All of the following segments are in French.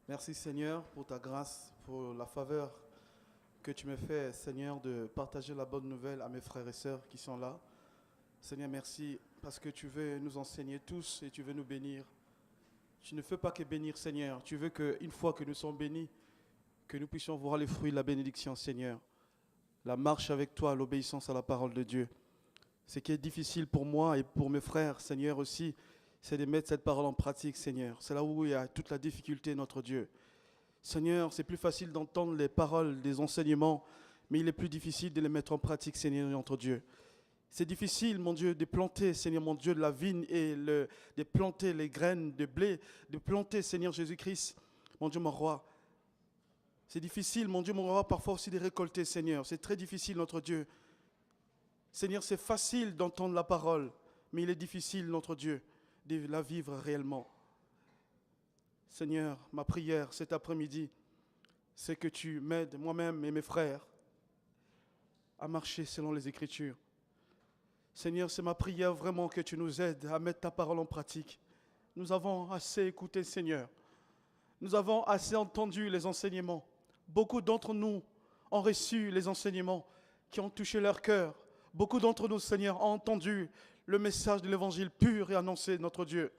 Merci Seigneur pour ta grâce, pour la faveur que tu me fais, Seigneur, de partager la bonne nouvelle à mes frères et sœurs qui sont là. Seigneur, merci parce que tu veux nous enseigner tous et tu veux nous bénir. Tu ne veux pas que bénir, Seigneur. Tu veux qu'une fois que nous sommes bénis, que nous puissions voir les fruits de la bénédiction, Seigneur. La marche avec toi, l'obéissance à la parole de Dieu. Ce qui est difficile pour moi et pour mes frères, Seigneur, aussi, c'est de mettre cette parole en pratique, Seigneur. C'est là où il y a toute la difficulté, notre Dieu. Seigneur, c'est plus facile d'entendre les paroles des enseignements, mais il est plus difficile de les mettre en pratique, Seigneur, notre Dieu. C'est difficile, mon Dieu, de planter, Seigneur, mon Dieu, de la vigne et de planter les graines de blé, de planter, Seigneur Jésus-Christ, mon Dieu, mon roi. C'est difficile, mon Dieu, mon roi, parfois aussi de récolter, Seigneur. C'est très difficile, notre Dieu. Seigneur, c'est facile d'entendre la parole, mais il est difficile, notre Dieu, de la vivre réellement. Seigneur, ma prière cet après-midi, c'est que tu m'aides, moi-même et mes frères, à marcher selon les Écritures. Seigneur, c'est ma prière vraiment que tu nous aides à mettre ta parole en pratique. Nous avons assez écouté, Seigneur. Nous avons assez entendu les enseignements. Beaucoup d'entre nous ont reçu les enseignements qui ont touché leur cœur. Beaucoup d'entre nous, Seigneur, ont entendu le message de l'Évangile pur et annoncé, notre Dieu.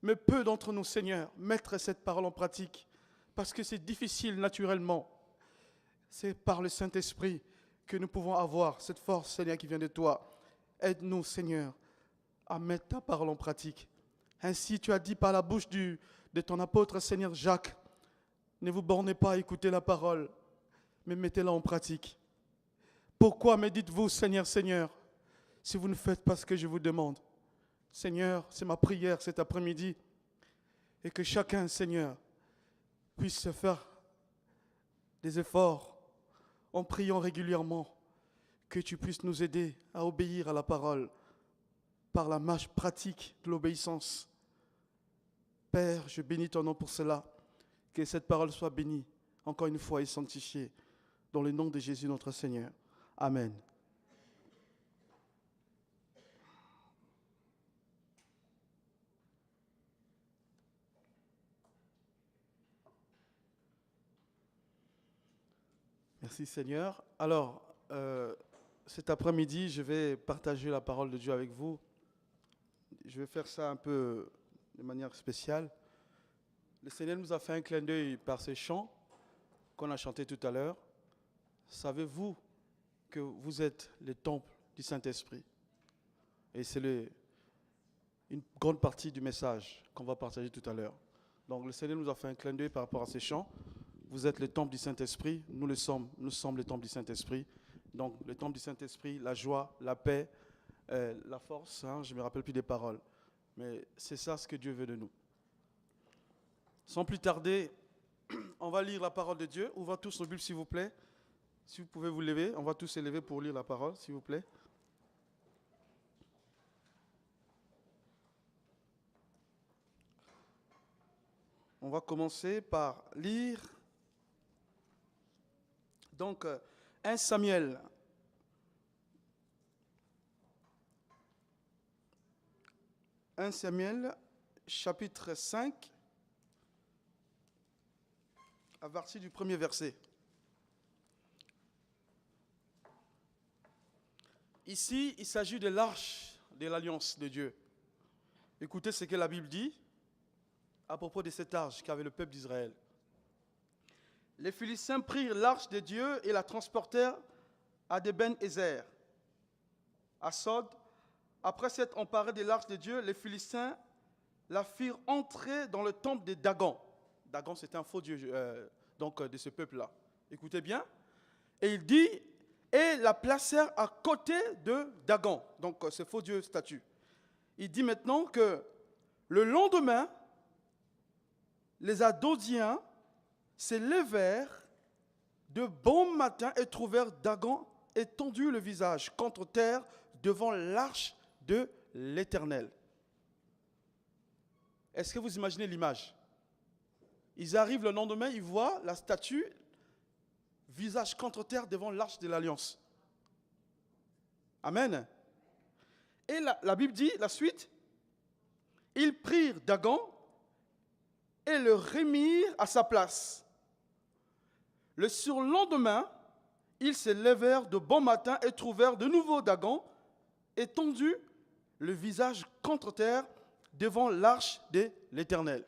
Mais peu d'entre nous, Seigneur, mettent cette parole en pratique parce que c'est difficile naturellement. C'est par le Saint-Esprit que nous pouvons avoir cette force, Seigneur, qui vient de toi. Aide-nous, Seigneur, à mettre ta parole en pratique. Ainsi, tu as dit par la bouche de ton apôtre, Seigneur Jacques, ne vous bornez pas à écouter la parole, mais mettez-la en pratique. Pourquoi me dites-vous, Seigneur, Seigneur, si vous ne faites pas ce que je vous demande? Seigneur, c'est ma prière cet après-midi, et que chacun, Seigneur, puisse faire des efforts en priant régulièrement, que tu puisses nous aider à obéir à la parole par la marche pratique de l'obéissance. Père, je bénis ton nom pour cela, que cette parole soit bénie, encore une fois, et sanctifiée, dans le nom de Jésus notre Seigneur. Amen. Merci Seigneur. Alors, cet après-midi, je vais partager la parole de Dieu avec vous. Je vais faire ça un peu de manière spéciale. Le Seigneur nous a fait un clin d'œil par ces chants qu'on a chantés tout à l'heure. Savez-vous que vous êtes le temple du Saint-Esprit? Et c'est une grande partie du message qu'on va partager tout à l'heure. Donc le Seigneur nous a fait un clin d'œil par rapport à ces chants. Vous êtes le temple du Saint-Esprit, nous sommes le temple du Saint-Esprit. Donc le temple du Saint-Esprit, la joie, la paix, la force, je ne me rappelle plus des paroles. Mais c'est ça ce que Dieu veut de nous. Sans plus tarder, on va lire la parole de Dieu. Ouvrez tous nos Bibles, s'il vous plaît. Si vous pouvez vous lever, on va tous se lever pour lire la parole, s'il vous plaît. On va commencer par lire donc 1 Samuel. 1 Samuel, chapitre 5, à partir du premier verset. Ici, il s'agit de l'arche de l'alliance de Dieu. Écoutez ce que la Bible dit à propos de cette arche qu'avait le peuple d'Israël. Les Philistins prirent l'arche de Dieu et la transportèrent à Deben-Ezer, à Sod. Après s'être emparés de l'arche de Dieu, les Philistins la firent entrer dans le temple de Dagon. Dagon, c'était un faux dieu de ce peuple-là. Écoutez bien. Et il dit, et la placèrent à côté de Dagon, donc ce faux dieu statue. Il dit maintenant que le lendemain, les Adodiens se levèrent de bon matin et trouvèrent Dagon étendu le visage contre terre devant l'arche de l'Éternel. Est-ce que vous imaginez l'image? Ils arrivent le lendemain, ils voient la statue, visage contre terre devant l'arche de l'Alliance. Amen. Et la Bible dit, la suite, ils prirent Dagon et le remirent à sa place. Le surlendemain, ils se levèrent de bon matin et trouvèrent de nouveau Dagon étendu, le visage contre terre, devant l'arche de l'Éternel.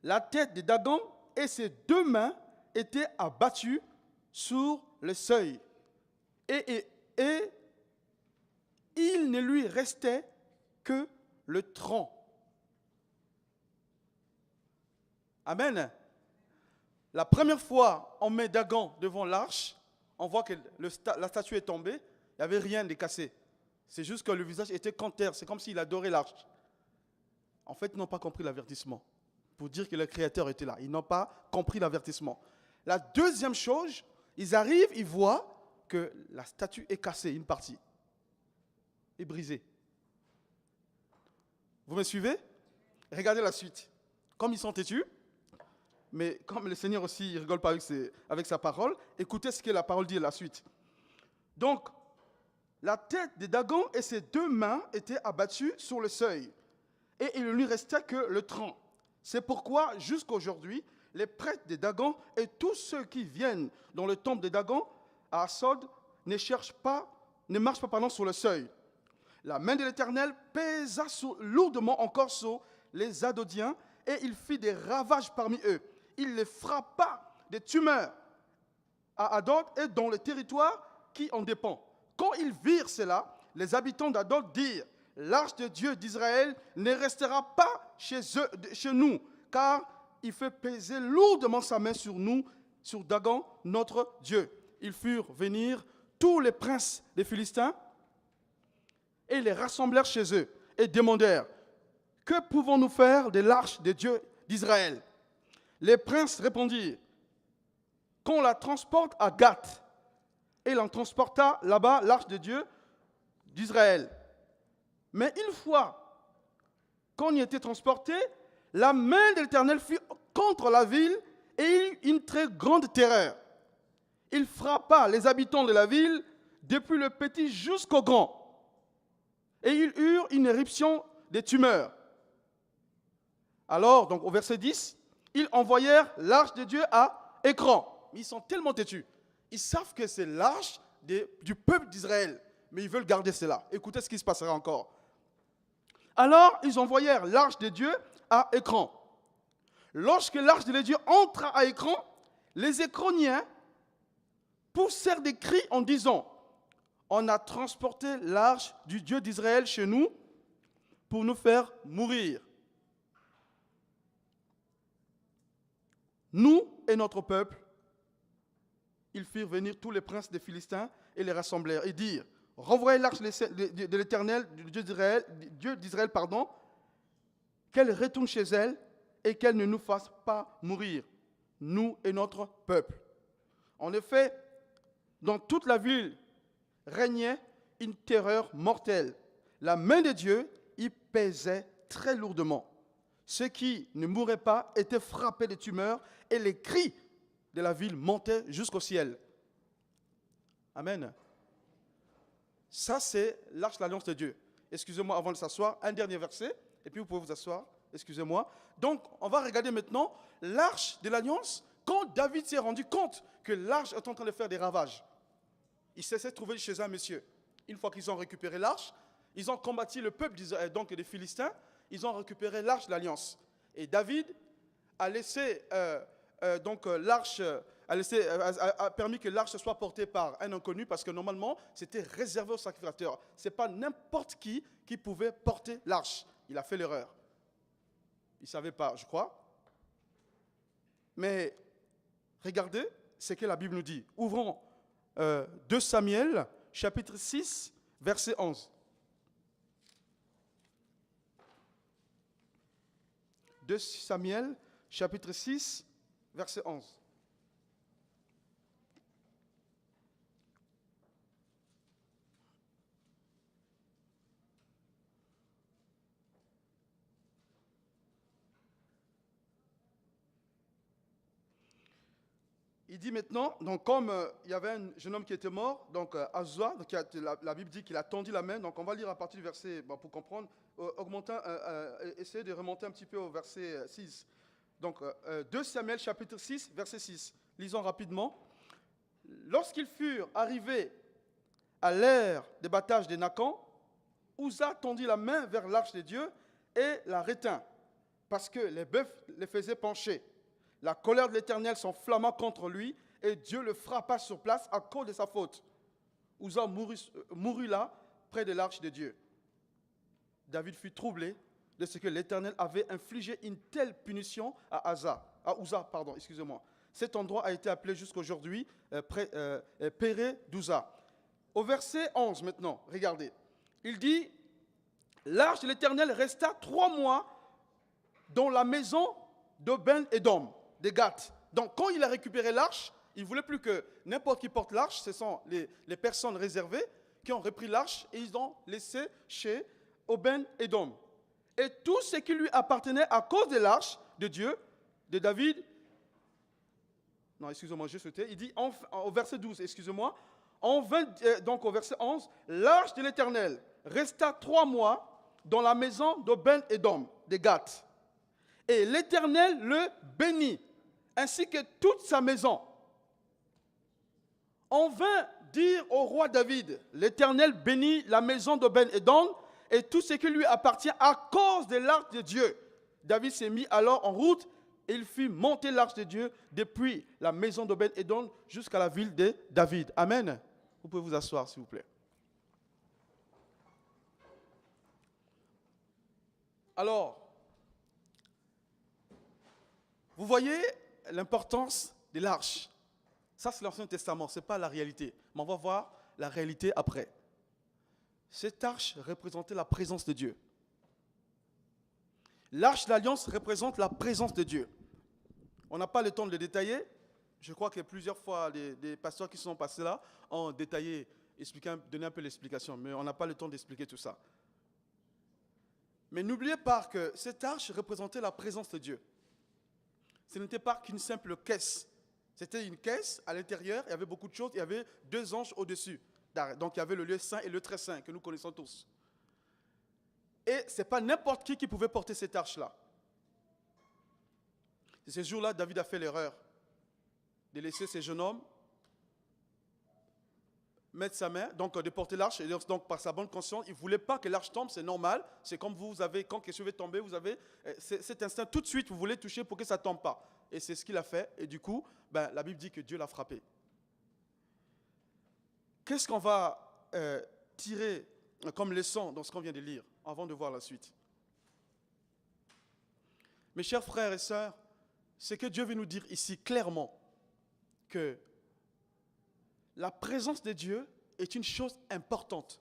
La tête de Dagon et ses 2 mains étaient abattues sur le seuil. Et il ne lui restait que le tronc. Amen. La première fois, on met Dagon devant l'arche, on voit que la statue est tombée, il n'y avait rien de cassé. C'est juste que le visage était contre terre, c'est comme s'il adorait l'arche. En fait, ils n'ont pas compris l'avertissement. Pour dire que le Créateur était là, ils n'ont pas compris l'avertissement. La deuxième chose, ils arrivent, ils voient que la statue est cassée, une partie, est brisée. Vous me suivez? Regardez la suite. Comme ils sont têtus, mais comme le Seigneur aussi, il ne rigole pas avec sa parole, écoutez ce que la parole dit à la suite. Donc, la tête de Dagon et ses 2 mains étaient abattues sur le seuil, et il ne lui restait que le tronc. C'est pourquoi, jusqu'à aujourd'hui, les prêtres de Dagon et tous ceux qui viennent dans le temple de Dagon à Assod ne marchent pas sur le seuil. La main de l'Éternel pesa lourdement encore sur les Adodiens, et il fit des ravages parmi eux. Il les frappa des tumeurs à Adod et dans le territoire qui en dépend. Quand ils virent cela, les habitants d'Adod dirent: l'arche de Dieu d'Israël ne restera pas chez nous, car il fait peser lourdement sa main sur nous, sur Dagon, notre Dieu. Ils firent venir tous les princes des Philistins et les rassemblèrent chez eux et demandèrent: que pouvons-nous faire de l'arche de Dieu d'Israël? Les princes répondirent: qu'on la transporte à Gath. Et l'on transporta là-bas l'arche de Dieu d'Israël. Mais une fois qu'on y était transporté, la main de l'Éternel fut contre la ville et une très grande terreur. Il frappa les habitants de la ville, depuis le petit jusqu'au grand. Et ils eurent une éruption des tumeurs. Alors, donc au verset 10, ils envoyèrent l'arche de Dieu à Écran. Ils sont tellement têtus. Ils savent que c'est l'arche du peuple d'Israël, mais ils veulent garder cela. Écoutez ce qui se passera encore. Alors, ils envoyèrent l'arche de Dieu à Écran. Lorsque l'arche de Dieu entra à Écran, les Écroniens poussèrent des cris en disant: on a transporté l'arche du Dieu d'Israël chez nous pour nous faire mourir. Nous et notre peuple. Ils firent venir tous les princes des Philistins et les rassemblèrent et dirent: renvoyez l'arche de l'Éternel, du Dieu d'Israël, qu'elle retourne chez elle et qu'elle ne nous fasse pas mourir, nous et notre peuple. En effet, dans toute la ville régnait une terreur mortelle. La main de Dieu y pesait très lourdement. Ceux qui ne mouraient pas étaient frappés de tumeurs et les cris de la ville montaient jusqu'au ciel. Amen. Ça, c'est l'arche de l'alliance de Dieu. Excusez-moi, avant de s'asseoir, un dernier verset, et puis vous pouvez vous asseoir. Excusez-moi. Donc, on va regarder maintenant l'arche de l'alliance. Quand David s'est rendu compte que l'arche est en train de faire des ravages, il s'est trouvé chez un monsieur. Une fois qu'ils ont récupéré l'arche, ils ont combattu le peuple donc des Philistins, ils ont récupéré l'arche de l'alliance. Et David a laissé l'arche, a permis que l'arche soit portée par un inconnu, parce que normalement, c'était réservé aux sacrificateurs. Ce n'est pas n'importe qui pouvait porter l'arche. Il a fait l'erreur. Il ne savait pas, je crois. Mais regardez ce que la Bible nous dit. Ouvrons 2 Samuel, chapitre 6, verset 11. 2 Samuel, chapitre 6, verset 11. il dit maintenant, donc comme il y avait un jeune homme qui était mort, donc Azza, donc la Bible dit qu'il a tendu la main, donc on va lire à partir du verset, pour comprendre, essayez de remonter un petit peu au verset 6. Donc 2 Samuel chapitre 6, verset 6. Lisons rapidement. Lorsqu'ils furent arrivés à l'ère des battages des Nacan, Uzza tendit la main vers l'arche de Dieu et la retint, parce que les bœufs les faisaient pencher. La colère de l'Éternel s'enflamma contre lui, et Dieu le frappa sur place à cause de sa faute. Uzza mourut là, près de l'arche de Dieu. David fut troublé de ce que l'Éternel avait infligé une telle punition à Uzza. Cet endroit a été appelé jusqu'aujourd'hui Péré d'Uzza. Au verset 11 maintenant, regardez. Il dit, l'arche de l'Éternel resta 3 mois dans la maison d'Obed-Édom, de Gath. Donc quand il a récupéré l'arche, il ne voulait plus que n'importe qui porte l'arche. Ce sont les personnes réservées qui ont repris l'arche et ils ont laissé chez Obed-Édom. Et tout ce qui lui appartenait à cause de l'arche de Dieu, de David, il dit au verset 12, donc au verset 11, l'arche de l'Éternel resta 3 mois dans la maison d'Obed-Édom, de Gath. Et l'Éternel le bénit, ainsi que toute sa maison. On vint dire au roi David, l'Éternel bénit la maison d'Obed-Édom et tout ce qui lui appartient à cause de l'arche de Dieu. David s'est mis alors en route et il fit monter l'arche de Dieu depuis la maison d'Obed-Édom jusqu'à la ville de David. Amen. Vous pouvez vous asseoir, s'il vous plaît. Alors, vous voyez l'importance de l'arche. Ça, c'est l'Ancien Testament, ce n'est pas la réalité. Mais on va voir la réalité après. Cette arche représentait la présence de Dieu. L'arche de l'Alliance représente la présence de Dieu. On n'a pas le temps de le détailler. Je crois que plusieurs fois, les pasteurs qui sont passés là ont détaillé, donné un peu l'explication. Mais on n'a pas le temps d'expliquer tout ça. Mais n'oubliez pas que cette arche représentait la présence de Dieu. Ce n'était pas qu'une simple caisse. C'était une caisse, à l'intérieur, il y avait beaucoup de choses, il y avait 2 anges au-dessus. Donc il y avait le lieu saint et le très saint, que nous connaissons tous. Et ce n'est pas n'importe qui pouvait porter cette arche-là. Et ce jour-là, David a fait l'erreur de laisser ces jeunes hommes mettre sa main, donc de porter l'arche, et donc par sa bonne conscience, il ne voulait pas que l'arche tombe, c'est normal. C'est comme vous avez, quand quelque chose veut tomber, vous avez cet instinct, tout de suite, vous voulez toucher pour que ça ne tombe pas. Et c'est ce qu'il a fait, et du coup, la Bible dit que Dieu l'a frappé. Qu'est-ce qu'on va tirer comme leçon dans ce qu'on vient de lire, avant de voir la suite? Mes chers frères et sœurs, c'est que Dieu veut nous dire ici clairement que la présence de Dieu est une chose importante.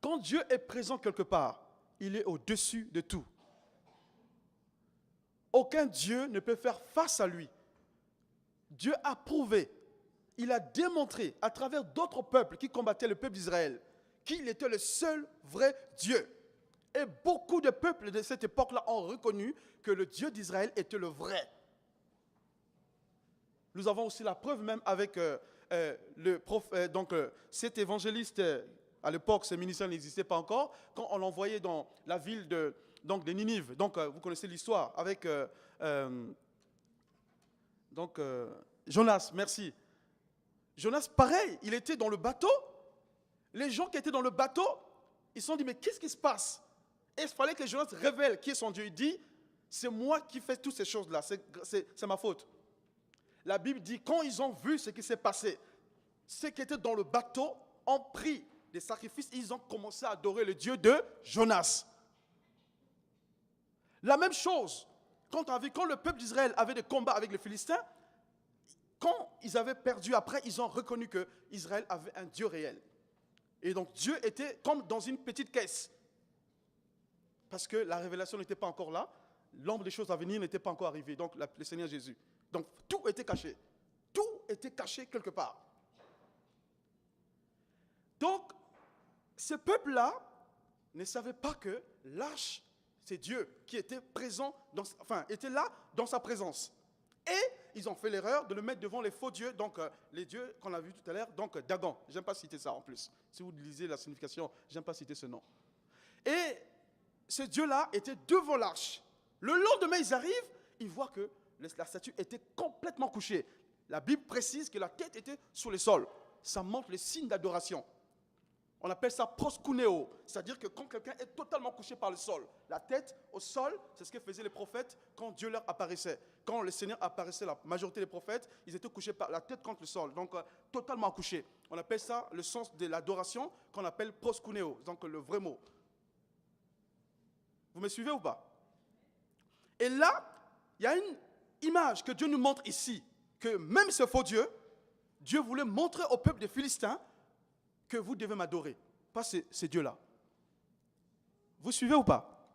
Quand Dieu est présent quelque part, il est au-dessus de tout. Aucun Dieu ne peut faire face à lui. Dieu a prouvé, il a démontré à travers d'autres peuples qui combattaient le peuple d'Israël qu'il était le seul vrai Dieu. Et beaucoup de peuples de cette époque-là ont reconnu que le Dieu d'Israël était le vrai. Nous avons aussi la preuve même avec cet évangéliste, à l'époque, ce ministère n'existait pas encore, quand on l'envoyait dans la ville de Ninive. Donc, vous connaissez l'histoire avec Jonas, merci. Jonas, pareil, il était dans le bateau. Les gens qui étaient dans le bateau, ils se sont dit, mais qu'est-ce qui se passe? Et il fallait que Jonas révèle qui est son Dieu. Il dit, c'est moi qui fais toutes ces choses-là, c'est ma faute. La Bible dit, quand ils ont vu ce qui s'est passé, ceux qui étaient dans le bateau ont pris des sacrifices et ils ont commencé à adorer le Dieu de Jonas. La même chose, quand le peuple d'Israël avait des combats avec les Philistins, quand ils avaient perdu après, ils ont reconnu que Israël avait un Dieu réel. Et donc Dieu était comme dans une petite caisse. Parce que la révélation n'était pas encore là, l'ombre des choses à venir n'était pas encore arrivée, donc le Seigneur Jésus. Donc tout était caché. Tout était caché quelque part. Donc, ce peuple-là ne savait pas que l'arche, c'est Dieu qui était présent, était là dans sa présence. Et ils ont fait l'erreur de le mettre devant les faux dieux, donc les dieux qu'on a vus tout à l'heure, donc Dagon. Je n'aime pas citer ça en plus. Si vous lisez la signification, je n'aime pas citer ce nom. Et ce dieu-là était devant l'arche. Le lendemain, ils arrivent, ils voient que la statue était complètement couchée. La Bible précise que la tête était sur le sol. Ça montre le signe d'adoration. On appelle ça proskuneo, c'est-à-dire que quand quelqu'un est totalement couché par le sol, la tête au sol, c'est ce que faisaient les prophètes quand Dieu leur apparaissait. Quand le Seigneur apparaissait, la majorité des prophètes, ils étaient couchés par la tête contre le sol, donc totalement couchés. On appelle ça le sens de l'adoration qu'on appelle proskuneo, donc le vrai mot. Vous me suivez ou pas? Et là, il y a une image que Dieu nous montre ici, que même ce faux Dieu, Dieu voulait montrer au peuple des Philistins que vous devez m'adorer, pas ces dieux-là. Vous suivez ou pas?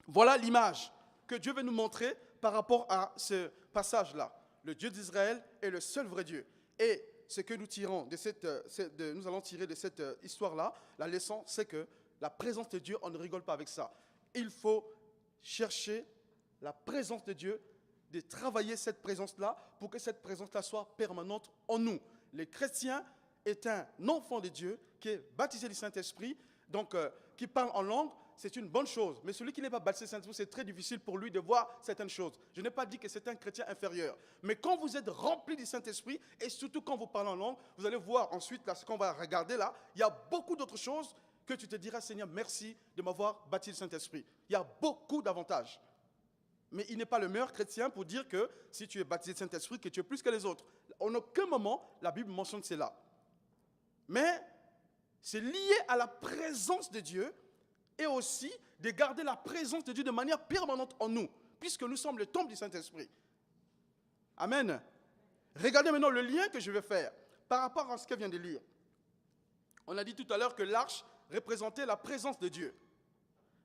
Voilà l'image que Dieu veut nous montrer par rapport à ce passage-là. Le Dieu d'Israël est le seul vrai Dieu. Et ce que nous tirons nous allons tirer de cette histoire-là, la leçon, c'est que la présence de Dieu, on ne rigole pas avec ça. Il faut chercher la présence de Dieu, de travailler cette présence-là pour que cette présence-là soit permanente en nous. Les chrétiens est un enfant de Dieu qui est baptisé du Saint-Esprit, donc qui parle en langue, c'est une bonne chose. Mais celui qui n'est pas baptisé du Saint-Esprit, c'est très difficile pour lui de voir certaines choses. Je n'ai pas dit que c'est un chrétien inférieur. Mais quand vous êtes rempli du Saint-Esprit, et surtout quand vous parlez en langue, vous allez voir ensuite, là, ce qu'on va regarder là, il y a beaucoup d'autres choses que tu te diras, Seigneur, merci de m'avoir baptisé du Saint-Esprit. Il y a beaucoup d'avantages. Mais il n'est pas le meilleur chrétien pour dire que si tu es baptisé du Saint-Esprit, que tu es plus que les autres. En aucun moment, la Bible mentionne cela. Mais c'est lié à la présence de Dieu et aussi de garder la présence de Dieu de manière permanente en nous, puisque nous sommes le temple du Saint-Esprit. Amen. Regardez maintenant le lien que je vais faire par rapport à ce qu'elle vient de lire. On a dit tout à l'heure que l'arche représentait la présence de Dieu.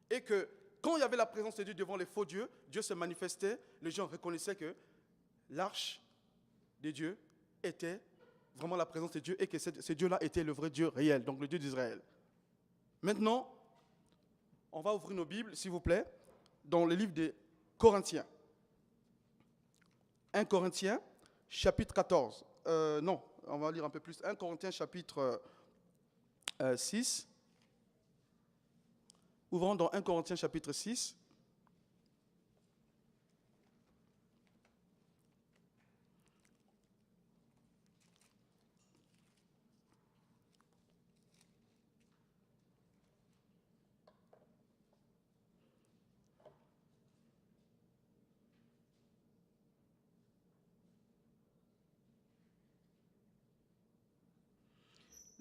Et que quand il y avait la présence de Dieu devant les faux dieux, Dieu se manifestait, les gens reconnaissaient que l'arche de Dieu était vraiment la présence de Dieu et que ce Dieu-là était le vrai Dieu réel, donc le Dieu d'Israël. Maintenant, on va ouvrir nos Bibles, s'il vous plaît, dans le livre des Corinthiens. 1 Corinthiens, chapitre 14. Non, on va lire un peu plus. 1 Corinthiens, chapitre 6. Ouvrons dans 1 Corinthiens, chapitre 6.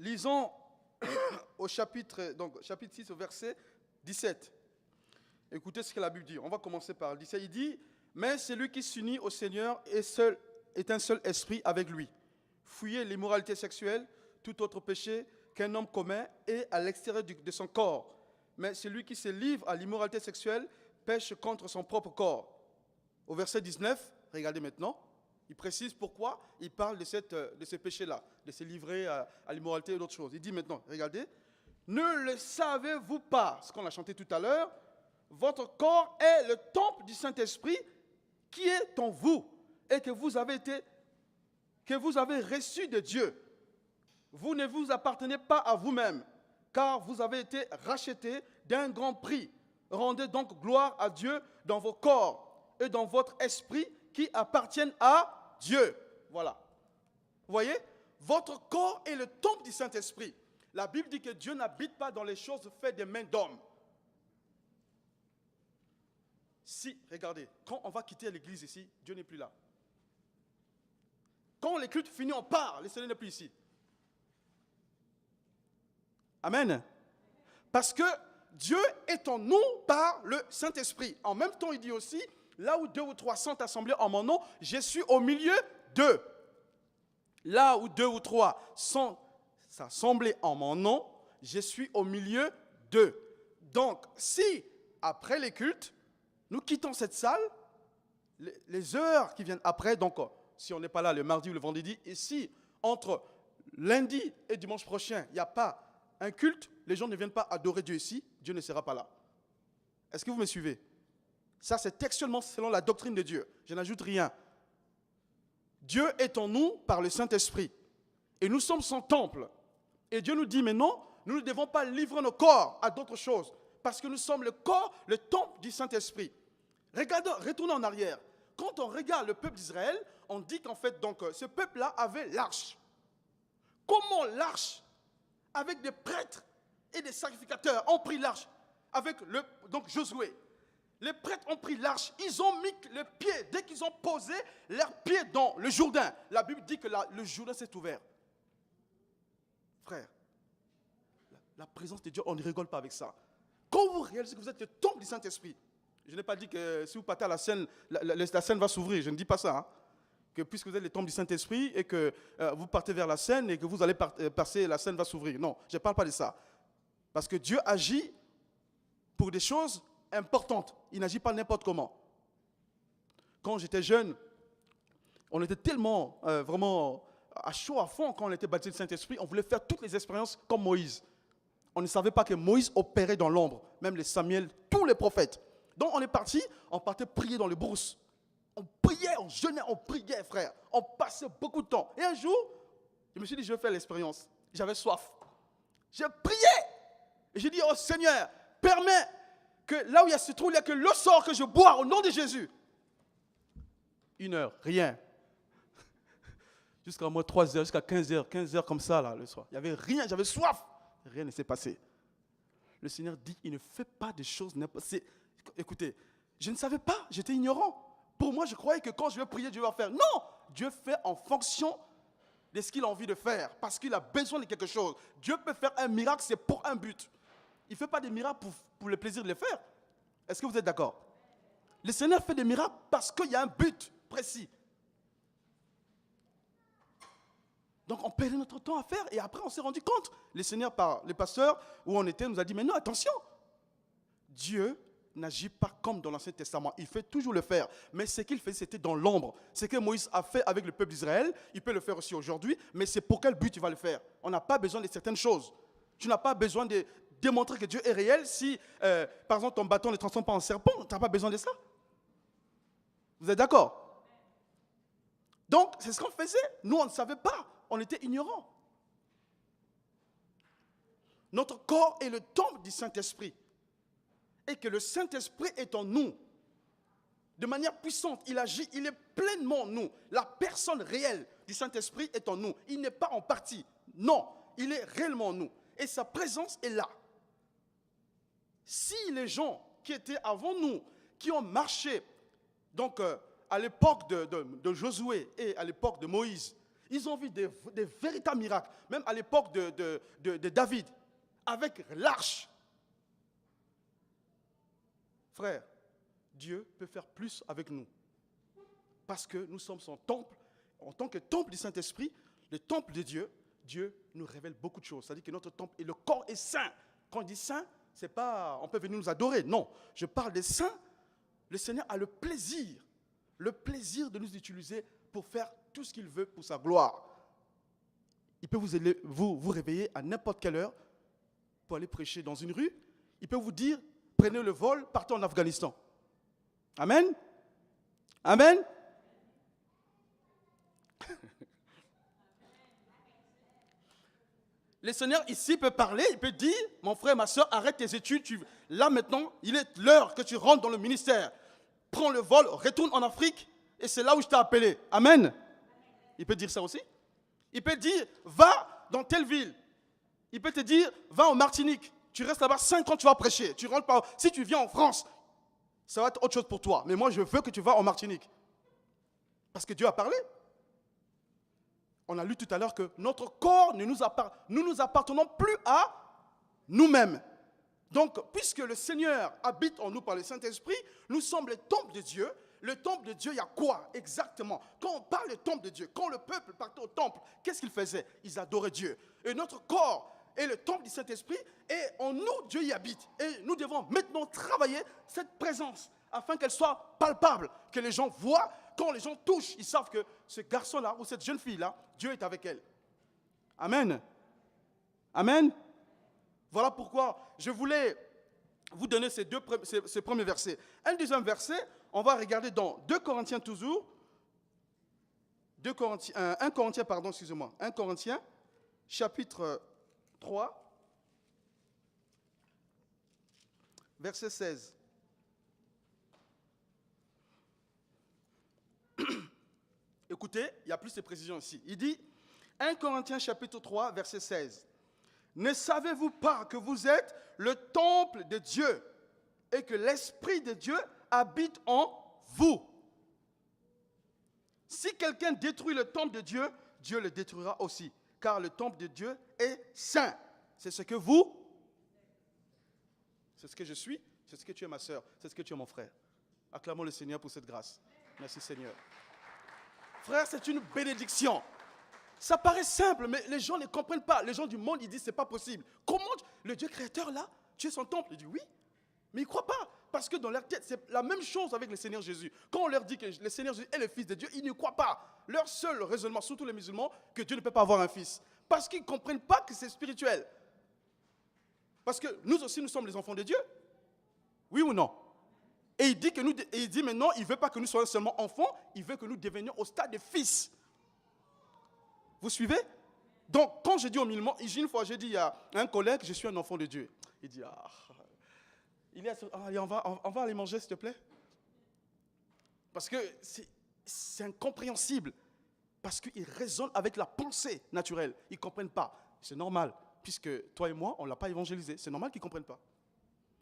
Lisons au chapitre 6, au verset 17. Écoutez ce que la Bible dit. On va commencer par le 17. Il dit, « Mais celui qui s'unit au Seigneur est un seul esprit avec lui. Fuyez l'immoralité sexuelle, tout autre péché qu'un homme commet est à l'extérieur de son corps. Mais celui qui se livre à l'immoralité sexuelle pêche contre son propre corps. » Au verset 19, regardez maintenant. Il précise pourquoi il parle de ce péché-là, de se livrer à l'immoralité et d'autres choses. Il dit maintenant, regardez, « Ne le savez-vous pas ?» Ce qu'on a chanté tout à l'heure, « Votre corps est le temple du Saint-Esprit qui est en vous et que vous avez reçu de Dieu. Vous ne vous appartenez pas à vous-même, car vous avez été rachetés d'un grand prix. Rendez donc gloire à Dieu dans vos corps et dans votre esprit qui appartiennent à Dieu. » Voilà. Vous voyez, votre corps est le temple du Saint-Esprit. La Bible dit que Dieu n'habite pas dans les choses faites des mains d'hommes. Si, regardez, quand on va quitter l'église ici, Dieu n'est plus là. Quand les cultes finissent, on part, le Seigneur n'est plus ici. Amen. Parce que Dieu est en nous par le Saint-Esprit. En même temps, il dit aussi, là où 2 ou 3 sont assemblés en mon nom, je suis au milieu d'eux. Là où 2 ou 3 sont assemblés en mon nom, je suis au milieu d'eux. Donc, si, après les cultes, nous quittons cette salle, les heures qui viennent après, donc si on n'est pas là le mardi ou le vendredi, et si entre lundi et dimanche prochain, il n'y a pas un culte, les gens ne viennent pas adorer Dieu ici, Dieu ne sera pas là. Est-ce que vous me suivez? Ça, c'est textuellement selon la doctrine de Dieu. Je n'ajoute rien. Dieu est en nous par le Saint-Esprit. Et nous sommes son temple. Et Dieu nous dit, mais non, nous ne devons pas livrer nos corps à d'autres choses. Parce que nous sommes le corps, le temple du Saint-Esprit. Regardons, retournons en arrière. Quand on regarde le peuple d'Israël, on dit qu'en fait, donc, ce peuple-là avait l'arche. Comment l'arche, avec des prêtres et des sacrificateurs, ont pris l'arche avec donc Josué. Les prêtres ont pris l'arche, ils ont mis le pied, dès qu'ils ont posé leurs pieds dans le Jourdain, la Bible dit que le Jourdain s'est ouvert. Frère, la présence de Dieu, on ne rigole pas avec ça. Quand vous réalisez que vous êtes le temple du Saint-Esprit, je n'ai pas dit que si vous partez à la scène, la scène va s'ouvrir, je ne dis pas ça. Hein. Que puisque vous êtes le temple du Saint-Esprit et que vous partez vers la scène et que vous allez passer, la scène va s'ouvrir. Non, je ne parle pas de ça. Parce que Dieu agit pour des choses importantes. Il n'agit pas n'importe comment. Quand j'étais jeune, on était tellement, vraiment à chaud à fond quand on était baptisé du Saint-Esprit, on voulait faire toutes les expériences comme Moïse. On ne savait pas que Moïse opérait dans l'ombre, même les Samuel, tous les prophètes. Donc on est parti, on partait prier dans les brousses. On priait, on jeûnait, on priait, frère. On passait beaucoup de temps. Et un jour, je me suis dit, je vais faire l'expérience. J'avais soif. J'ai prié. Et j'ai dit, oh Seigneur, permets que là où il y a ce trou, il n'y a que l'eau sort que je bois au nom de Jésus. 1 heure, rien. Jusqu'à moi 3 heures, jusqu'à 15 heures comme ça là, le soir. Il n'y avait rien, j'avais soif. Rien ne s'est passé. Le Seigneur dit, il ne fait pas des choses n'importe. Écoutez, je ne savais pas, j'étais ignorant. Pour moi, je croyais que quand je vais prier, Dieu va faire. Non, Dieu fait en fonction de ce qu'il a envie de faire, parce qu'il a besoin de quelque chose. Dieu peut faire un miracle, c'est pour un but. Il ne fait pas des miracles pour le plaisir de les faire. Est-ce que vous êtes d'accord? Le Seigneur fait des miracles parce qu'il y a un but précis. Donc on perdait notre temps à faire et après on s'est rendu compte. Le Seigneur, par les pasteurs où on était, nous a dit, mais non, attention. Dieu n'agit pas comme dans l'Ancien Testament. Il fait toujours le faire. Mais ce qu'il fait, c'était dans l'ombre. Ce que Moïse a fait avec le peuple d'Israël, il peut le faire aussi aujourd'hui. Mais c'est pour quel but il va le faire? On n'a pas besoin de certaines choses. Tu n'as pas besoin de démontrer que Dieu est réel si, par exemple, ton bâton ne transforme pas en serpent. Tu n'as pas besoin de ça. Vous êtes d'accord? Donc, c'est ce qu'on faisait. Nous, on ne savait pas. On était ignorants. Notre corps est le temple du Saint-Esprit. Et que le Saint-Esprit est en nous. De manière puissante, il agit, il est pleinement en nous. La personne réelle du Saint-Esprit est en nous. Il n'est pas en partie. Non, il est réellement en nous. Et sa présence est là. Si les gens qui étaient avant nous, qui ont marché, donc à l'époque de Josué et à l'époque de Moïse, ils ont vu des véritables miracles. Même à l'époque de David, avec l'arche. Frère, Dieu peut faire plus avec nous. Parce que nous sommes son temple. En tant que temple du Saint-Esprit, le temple de Dieu, Dieu nous révèle beaucoup de choses. C'est-à-dire que notre temple et le corps est saint. Quand on dit saint, c'est pas on peut venir nous adorer. Non, je parle des saints. Le Seigneur a le plaisir de nous utiliser pour faire tout ce qu'il veut pour sa gloire. Il peut vous réveiller à n'importe quelle heure pour aller prêcher dans une rue. Il peut vous dire, prenez le vol, partez en Afghanistan. Amen. Amen. Le Seigneur ici peut parler, il peut dire, mon frère, ma soeur, arrête tes études. Là maintenant, il est l'heure que tu rentres dans le ministère. Prends le vol, retourne en Afrique et c'est là où je t'ai appelé. Amen. Il peut dire ça aussi. Il peut dire, va dans telle ville. Il peut te dire, va en Martinique. Tu restes là-bas 5 ans, tu vas prêcher. Tu rentres pas. Si tu viens en France, ça va être autre chose pour toi. Mais moi, je veux que tu vas en Martinique. Parce que Dieu a parlé. On a lu tout à l'heure que notre corps, nous nous appartenons plus à nous-mêmes. Donc, puisque le Seigneur habite en nous par le Saint-Esprit, nous sommes le temple de Dieu. Le temple de Dieu, il y a quoi exactement? Quand on parle du temple de Dieu, quand le peuple partait au temple, qu'est-ce qu'ils faisaient? Ils adoraient Dieu. Et notre corps est le temple du Saint-Esprit et en nous, Dieu y habite. Et nous devons maintenant travailler cette présence afin qu'elle soit palpable, que les gens voient. Quand les gens touchent, ils savent que ce garçon-là ou cette jeune fille-là, Dieu est avec elle. Amen. Amen. Voilà pourquoi je voulais vous donner ces premiers versets. Un deuxième verset, on va regarder dans 2 Corinthiens toujours. 1 Corinthiens, pardon, excusez-moi. 1 Corinthiens, chapitre 3, verset 16. Écoutez, il y a plus de précision ici. Il dit, 1 Corinthiens chapitre 3, verset 16. Ne savez-vous pas que vous êtes le temple de Dieu et que l'Esprit de Dieu habite en vous? Si quelqu'un détruit le temple de Dieu, Dieu le détruira aussi. Car le temple de Dieu est saint. C'est ce que vous, c'est ce que je suis, c'est ce que tu es ma sœur, c'est ce que tu es mon frère. Acclamons le Seigneur pour cette grâce. Merci Seigneur. Frère, c'est une bénédiction. Ça paraît simple, mais les gens ne comprennent pas. Les gens du monde, ils disent, c'est pas possible. Comment le Dieu créateur, là, tu es son temple? Il dit, oui, mais ils ne croient pas. Parce que dans leur tête, c'est la même chose avec le Seigneur Jésus. Quand on leur dit que le Seigneur Jésus est le Fils de Dieu, ils ne croient pas. Leur seul raisonnement, surtout les musulmans, que Dieu ne peut pas avoir un fils. Parce qu'ils ne comprennent pas que c'est spirituel. Parce que nous aussi, nous sommes les enfants de Dieu. Oui ou non? Et il dit, maintenant, il ne veut pas que nous soyons seulement enfants, il veut que nous devenions au stade de fils. Vous suivez? Donc, quand je dis aux musulmans, une fois, j'ai dit à un collègue, je suis un enfant de Dieu. Il dit, on va aller manger, s'il te plaît. Parce que c'est incompréhensible. Parce qu'ils raisonnent avec la pensée naturelle. Ils ne comprennent pas. C'est normal, puisque toi et moi, on ne l'a pas évangélisé. C'est normal qu'ils ne comprennent pas.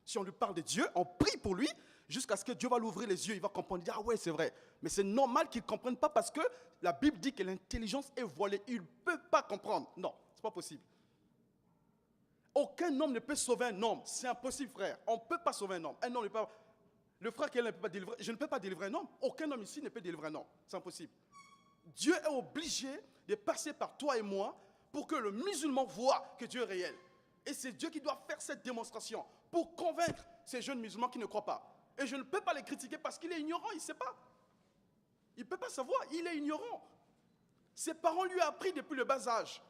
Si on lui parle de Dieu, on prie pour lui, jusqu'à ce que Dieu va l'ouvrir les yeux, il va comprendre, il dit, ah ouais, c'est vrai. Mais c'est normal qu'il ne comprenne pas parce que la Bible dit que l'intelligence est voilée. Il ne peut pas comprendre. Non, ce n'est pas possible. Aucun homme ne peut sauver un homme. C'est impossible, frère. On ne peut pas sauver un homme. Un homme ne peut pas... Le frère qui ne peut pas délivrer, je ne peux pas délivrer un homme. Aucun homme ici ne peut délivrer un homme. C'est impossible. Dieu est obligé de passer par toi et moi pour que le musulman voit que Dieu est réel. Et c'est Dieu qui doit faire cette démonstration pour convaincre ces jeunes musulmans qui ne croient pas. Et je ne peux pas les critiquer parce qu'il est ignorant, il ne sait pas. Il ne peut pas savoir, il est ignorant. Ses parents lui ont appris depuis le bas âge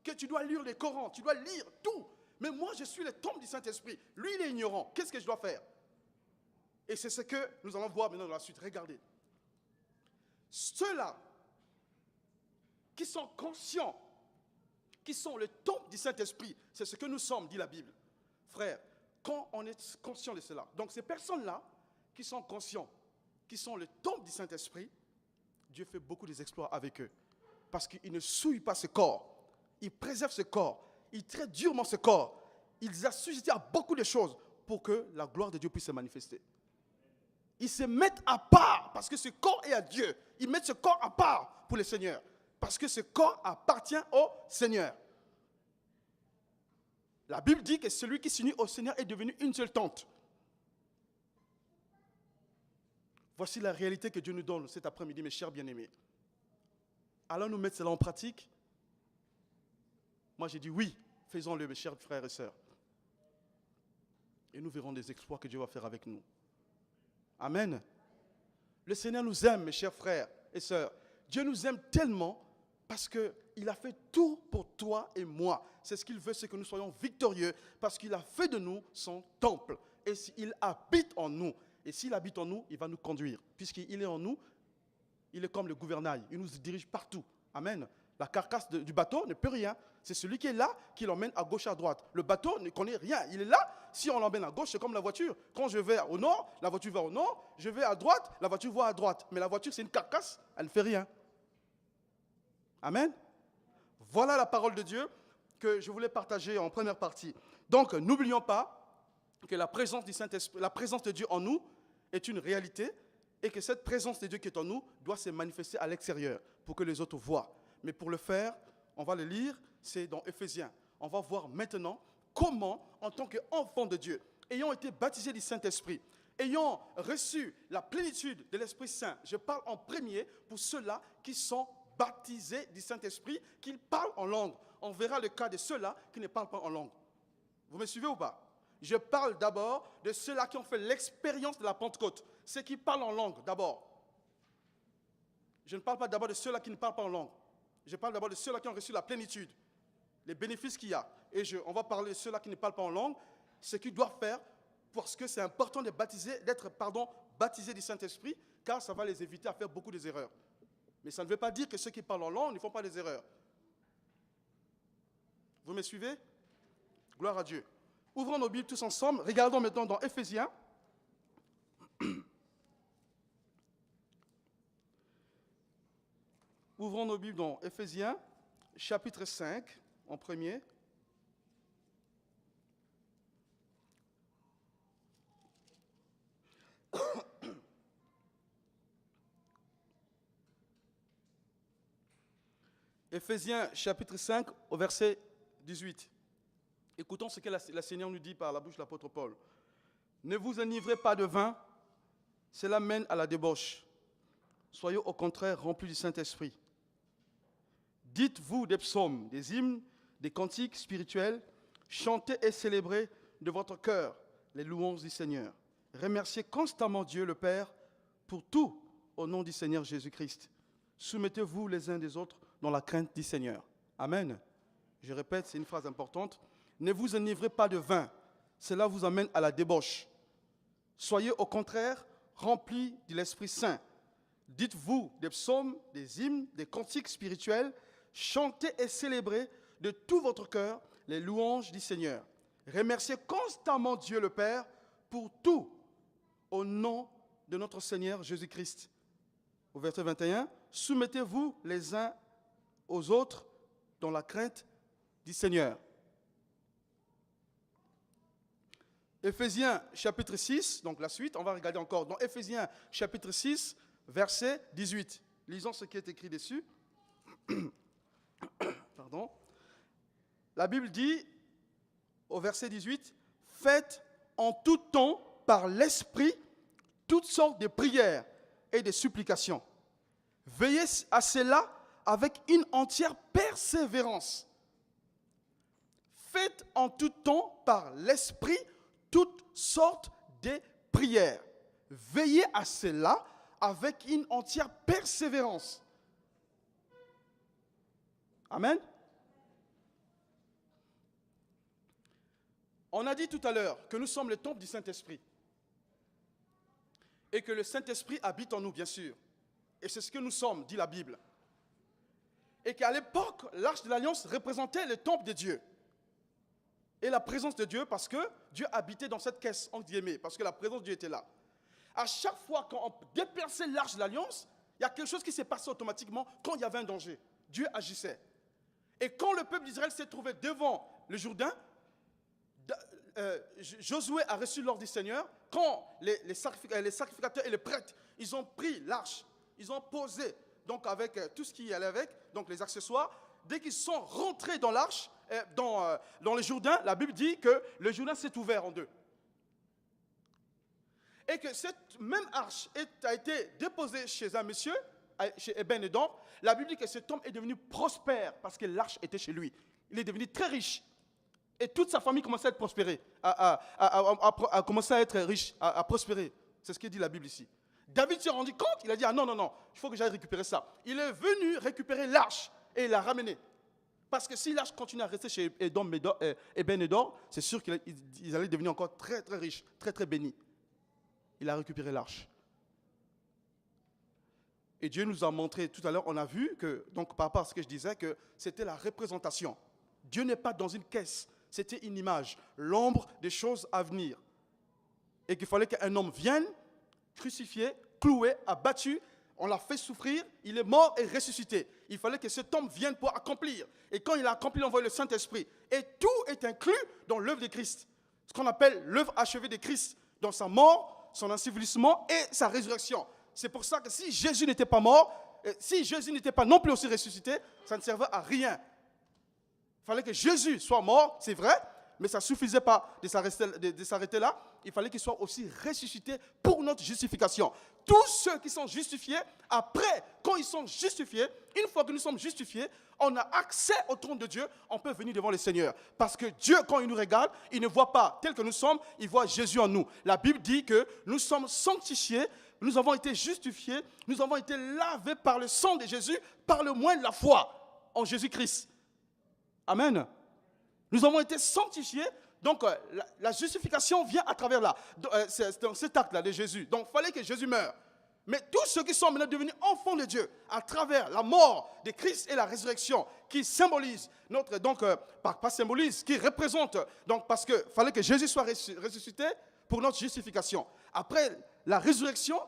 que tu dois lire les Corans, tu dois lire tout. Mais moi, je suis le temple du Saint-Esprit. Lui, il est ignorant. Qu'est-ce que je dois faire? Et c'est ce que nous allons voir maintenant dans la suite. Regardez. Ceux-là qui sont conscients, qui sont le temple du Saint-Esprit, c'est ce que nous sommes, dit la Bible. Frère, quand on est conscient de cela, donc ces personnes-là qui sont conscients, qui sont le temple du Saint-Esprit, Dieu fait beaucoup d'exploits avec eux. Parce qu'il ne souille pas ce corps. Il préserve ce corps. Il traite durement ce corps. Ils assujettit à beaucoup de choses pour que la gloire de Dieu puisse se manifester. Ils se mettent à part parce que ce corps est à Dieu. Ils mettent ce corps à part pour le Seigneur. Parce que ce corps appartient au Seigneur. La Bible dit que celui qui s'unit au Seigneur est devenu une seule tente. Voici la réalité que Dieu nous donne cet après-midi, mes chers bien-aimés. Allons-nous mettre cela en pratique? Moi, j'ai dit oui, faisons-le, mes chers frères et sœurs. Et nous verrons des exploits que Dieu va faire avec nous. Amen. Le Seigneur nous aime, mes chers frères et sœurs. Dieu nous aime tellement parce qu'il a fait tout pour toi et moi. C'est ce qu'il veut, c'est que nous soyons victorieux parce qu'il a fait de nous son temple. Et il habite en nous. Et s'il habite en nous, il va nous conduire. Puisqu'il est en nous, il est comme le gouvernail. Il nous dirige partout. Amen. La carcasse du bateau ne peut rien. C'est celui qui est là qui l'emmène à gauche, à droite. Le bateau ne connaît rien. Il est là. Si on l'emmène à gauche, c'est comme la voiture. Quand je vais au nord, la voiture va au nord. Je vais à droite, la voiture va à droite. Mais la voiture, c'est une carcasse. Elle ne fait rien. Amen. Voilà la parole de Dieu que je voulais partager en première partie. Donc, n'oublions pas que la présence du Saint-Esprit, la présence de Dieu en nous est une réalité et que cette présence de Dieu qui est en nous doit se manifester à l'extérieur pour que les autres voient. Mais pour le faire, on va le lire, c'est dans Éphésiens. On va voir maintenant comment, en tant qu'enfants de Dieu, ayant été baptisés du Saint-Esprit, ayant reçu la plénitude de l'Esprit Saint, je parle en premier pour ceux-là qui sont baptisés du Saint-Esprit, qu'ils parlent en langue. On verra le cas de ceux-là qui ne parlent pas en langue. Vous me suivez ou pas? Je parle d'abord de ceux-là qui ont fait l'expérience de la Pentecôte, ceux qui parlent en langue d'abord. Je ne parle pas d'abord de ceux-là qui ne parlent pas en langue. Je parle d'abord de ceux-là qui ont reçu la plénitude, les bénéfices qu'il y a. Et on va parler de ceux-là qui ne parlent pas en langue, ce qu'ils doivent faire, parce que c'est important d'être baptisés du Saint-Esprit, car ça va les éviter à faire beaucoup d'erreurs. Mais ça ne veut pas dire que ceux qui parlent en langue ne font pas des erreurs. Vous me suivez? Gloire à Dieu. Ouvrons nos Bibles tous ensemble. Regardons maintenant dans Éphésiens. Ouvrons nos Bibles dans Éphésiens, chapitre 5, en premier. Éphésiens, chapitre 5, au verset 18. Écoutons ce que la Seigneur nous dit par la bouche de l'apôtre Paul. Ne vous enivrez pas de vin, cela mène à la débauche. Soyez au contraire remplis du Saint-Esprit. Dites-vous des psaumes, des hymnes, des cantiques spirituels, chantez et célébrez de votre cœur les louanges du Seigneur. Remerciez constamment Dieu le Père pour tout au nom du Seigneur Jésus-Christ. Soumettez-vous les uns des autres dans la crainte du Seigneur. Amen. Je répète, c'est une phrase importante. Ne vous enivrez pas de vin, cela vous amène à la débauche. Soyez au contraire remplis de l'Esprit Saint. Dites-vous des psaumes, des hymnes, des cantiques spirituels, chantez et célébrez de tout votre cœur les louanges du Seigneur. Remerciez constamment Dieu le Père pour tout au nom de notre Seigneur Jésus-Christ. Au verset 21, soumettez-vous les uns aux autres dans la crainte du Seigneur. Éphésiens chapitre 6, donc la suite, on va regarder encore dans Éphésiens chapitre 6, verset 18. Lisons ce qui est écrit dessus. Pardon. La Bible dit au verset 18, « Faites en tout temps par l'Esprit toutes sortes de prières et de supplications. Veillez à cela avec une entière persévérance. Faites en tout temps par l'Esprit toutes sortes de prières. Veillez à cela avec une entière persévérance. » Amen. On a dit tout à l'heure que nous sommes le temple du Saint-Esprit. Et que le Saint-Esprit habite en nous, bien sûr. Et c'est ce que nous sommes, dit la Bible. Et qu'à l'époque, l'Arche de l'Alliance représentait le temple de Dieu. Et la présence de Dieu, parce que Dieu habitait dans cette caisse, entre guillemets, parce que la présence de Dieu était là. À chaque fois qu'on déplaçait l'Arche de l'Alliance, il y a quelque chose qui s'est passé automatiquement quand il y avait un danger. Dieu agissait. Et quand le peuple d'Israël s'est trouvé devant le Jourdain, Josué a reçu l'ordre du Seigneur. Quand les sacrificateurs et les prêtres, ils ont pris l'arche, ils ont posé, donc avec tout ce qui allait avec, donc les accessoires. Dès qu'ils sont rentrés dans l'arche, dans le Jourdain, la Bible dit que le Jourdain s'est ouvert en deux. Et que cette même arche a été déposée chez un monsieur, chez Eben-Edom. La Bible dit que cet homme est devenu prospère parce que l'arche était chez lui. Il est devenu très riche. Et toute sa famille commençait à être prospérée, à commencer à être riche, à prospérer. C'est ce que dit la Bible ici. David s'est rendu compte, il a dit, ah non, il faut que j'aille récupérer ça. Il est venu récupérer l'arche et il l'a ramené. Parce que si l'arche continue à rester chez Eben-Edom, c'est sûr qu'ils allaient devenir encore très très riches, très très bénis. Il a récupéré l'arche. Et Dieu nous a montré tout à l'heure, on a vu que, donc par rapport à ce que je disais, que c'était la représentation. Dieu n'est pas dans une caisse, c'était une image, l'ombre des choses à venir. Et qu'il fallait qu'un homme vienne, crucifié, cloué, abattu, on l'a fait souffrir, il est mort et ressuscité. Il fallait que cet homme vienne pour accomplir. Et quand il a accompli, il a envoyé le Saint-Esprit. Et tout est inclus dans l'œuvre de Christ. Ce qu'on appelle l'œuvre achevée de Christ, dans sa mort, son ensevelissement et sa résurrection. C'est pour ça que si Jésus n'était pas mort, si Jésus n'était pas non plus aussi ressuscité, ça ne servait à rien. Il fallait que Jésus soit mort, c'est vrai, mais ça ne suffisait pas de s'arrêter là. Il fallait qu'il soit aussi ressuscité pour notre justification. Tous ceux qui sont justifiés, après, quand ils sont justifiés, une fois que nous sommes justifiés, on a accès au trône de Dieu, on peut venir devant le Seigneur. Parce que Dieu, quand il nous regarde, il ne voit pas tel que nous sommes, il voit Jésus en nous. La Bible dit que nous sommes sanctifiés, nous avons été justifiés, nous avons été lavés par le sang de Jésus, par le moyen de la foi en Jésus-Christ. Amen. Nous avons été sanctifiés, donc la justification vient à travers là, cet acte-là de Jésus. Donc il fallait que Jésus meure. Mais tous ceux qui sont maintenant devenus enfants de Dieu, à travers la mort de Christ et la résurrection, qui symbolise notre, donc, pas symbolise, qui représente, donc, parce qu'il fallait que Jésus soit ressuscité pour notre justification. Après la résurrection,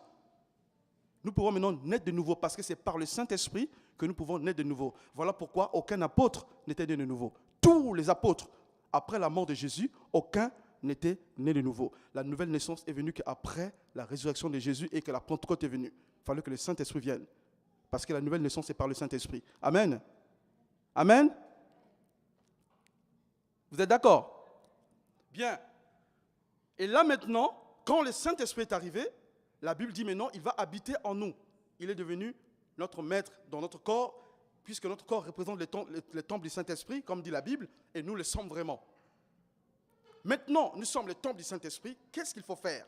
nous pouvons maintenant naître de nouveau, parce que c'est par le Saint-Esprit que nous pouvons naître de nouveau. Voilà pourquoi aucun apôtre n'était né de nouveau. Tous les apôtres, après la mort de Jésus, aucun n'était né de nouveau. La nouvelle naissance est venue qu'après la résurrection de Jésus et que la Pentecôte est venue. Il fallait que le Saint-Esprit vienne. Parce que la nouvelle naissance est par le Saint-Esprit. Amen. Amen. Vous êtes d'accord? Bien. Et là maintenant, quand le Saint-Esprit est arrivé, la Bible dit maintenant, il va habiter en nous. Il est devenu notre maître dans notre corps, puisque notre corps représente le temple du Saint-Esprit, comme dit la Bible, et nous le sommes vraiment. Maintenant, nous sommes le temple du Saint-Esprit. Qu'est-ce qu'il faut faire?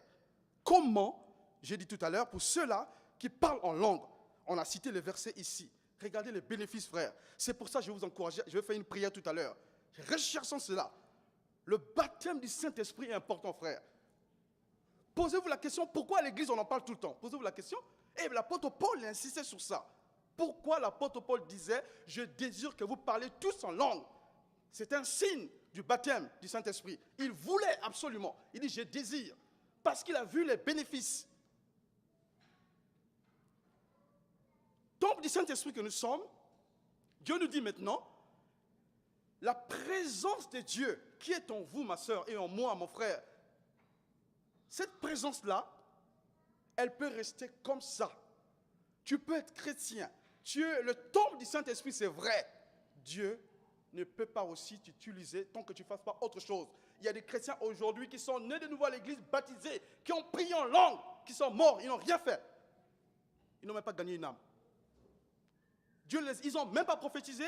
Comment? J'ai dit tout à l'heure, pour ceux-là qui parlent en langue, on a cité le verset ici. Regardez les bénéfices, frères. C'est pour ça que je vais vous encourager. Je vais faire une prière tout à l'heure. Recherchons cela. Le baptême du Saint-Esprit est important, frère. Posez-vous la question, pourquoi à l'église on en parle tout le temps? Posez-vous la question. Et l'apôtre Paul insistait sur ça. Pourquoi l'apôtre Paul disait, je désire que vous parlez tous en langue? C'est un signe du baptême du Saint-Esprit. Il voulait absolument. Il dit, je désire. Parce qu'il a vu les bénéfices. Temple du Saint-Esprit que nous sommes, Dieu nous dit maintenant, la présence de Dieu qui est en vous, ma soeur, et en moi, mon frère, cette présence-là, elle peut rester comme ça. Tu peux être chrétien. Le temple du Saint-Esprit, c'est vrai. Dieu ne peut pas aussi t'utiliser tant que tu ne fasses pas autre chose. Il y a des chrétiens aujourd'hui qui sont nés de nouveau à l'église, baptisés, qui ont prié en langue, qui sont morts, ils n'ont rien fait. Ils n'ont même pas gagné une âme. Ils n'ont même pas prophétisé,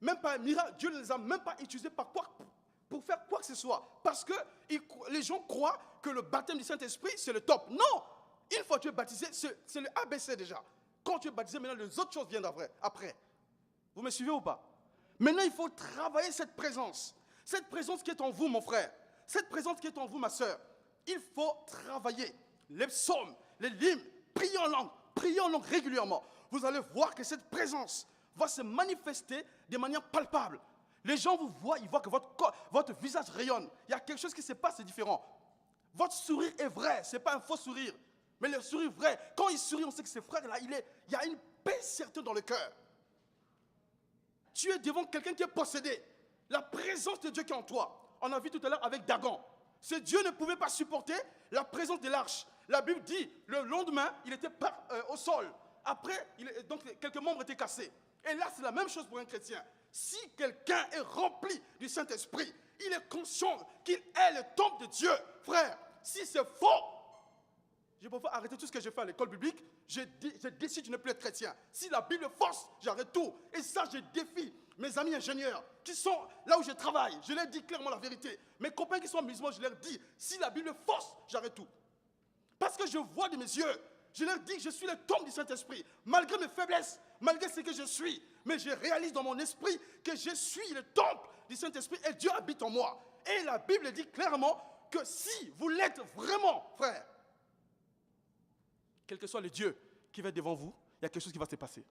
même pas un miracle. Dieu ne les a même pas utilisés pour faire quoi que ce soit. Parce que les gens croient que le baptême du Saint-Esprit, c'est le top. Non! Une fois que tu es baptisé, c'est le ABC déjà. Quand tu es baptisé, maintenant, les autres choses viennent après. Vous me suivez ou pas? Maintenant, il faut travailler cette présence. Cette présence qui est en vous, mon frère. Cette présence qui est en vous, ma soeur. Il faut travailler les psaumes, les hymnes, prier en langue régulièrement. Vous allez voir que cette présence va se manifester de manière palpable. Les gens vous voient, ils voient que votre visage rayonne. Il y a quelque chose qui se passe, c'est différent. Votre sourire est vrai, ce n'est pas un faux sourire. Mais le sourire vrai, quand il sourit, on sait que ce frère-là, il y a une paix certaine dans le cœur. Tu es devant quelqu'un qui est possédé. La présence de Dieu qui est en toi. On a vu tout à l'heure avec Dagon. Ce Dieu ne pouvait pas supporter la présence de l'arche. La Bible dit, le lendemain, il était au sol. Après, donc quelques membres étaient cassés. Et là, c'est la même chose pour un chrétien. Si quelqu'un est rempli du Saint-Esprit, il est conscient qu'il est le temple de Dieu. Frère, si c'est faux, je peux pas arrêter tout ce que j'ai fait à l'école biblique. Je décide de ne plus être chrétien. Si la Bible force, j'arrête tout. Et ça, je défie mes amis ingénieurs qui sont là où je travaille. Je leur dis clairement la vérité. Mes copains qui sont musulmans, je leur dis, si la Bible force, j'arrête tout. Parce que je vois de mes yeux. Je leur dis que je suis le temple du Saint-Esprit. Malgré mes faiblesses, malgré ce que je suis. Mais je réalise dans mon esprit que je suis le temple du Saint-Esprit et Dieu habite en moi. Et la Bible dit clairement que si vous l'êtes vraiment, frère, quel que soit le Dieu qui va être devant vous, il y a quelque chose qui va se passer.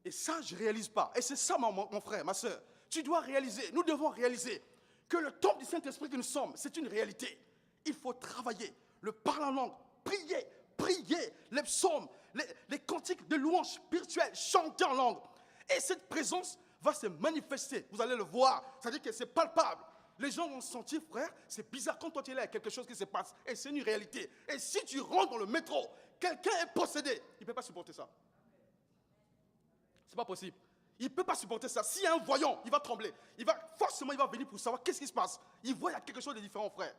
Et ça, je ne réalise pas. Et c'est ça, mon frère, ma soeur. Tu dois réaliser, nous devons réaliser que le temple du Saint-Esprit que nous sommes, c'est une réalité. Il faut travailler, le parler en langue, prier, les psaumes, les cantiques de louange spirituelle, chanter en langue. Et cette présence va se manifester. Vous allez le voir. C'est-à-dire que c'est palpable. Les gens vont se sentir, frère, c'est bizarre quand toi tu es là, il y a quelque chose qui se passe. Et c'est une réalité. Et si tu rentres dans le métro, quelqu'un est possédé, il ne peut pas supporter ça. C'est pas possible. Il ne peut pas supporter ça. S'il y a un voyant, il va trembler. Forcément, il va venir pour savoir qu'est-ce qui se passe. Il voit qu'il y a quelque chose de différent, frère.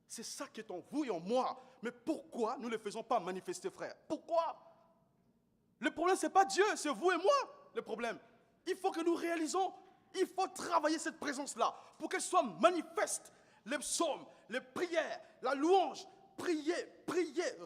C'est ça qui est en vous et en moi. Mais pourquoi nous ne le faisons pas manifester, frère? Pourquoi? Le problème, ce n'est pas Dieu, c'est vous et moi, le problème. Il faut que nous réalisons. Il faut travailler cette présence-là pour qu'elle soit manifeste. Les psaumes, les prières, la louange, prier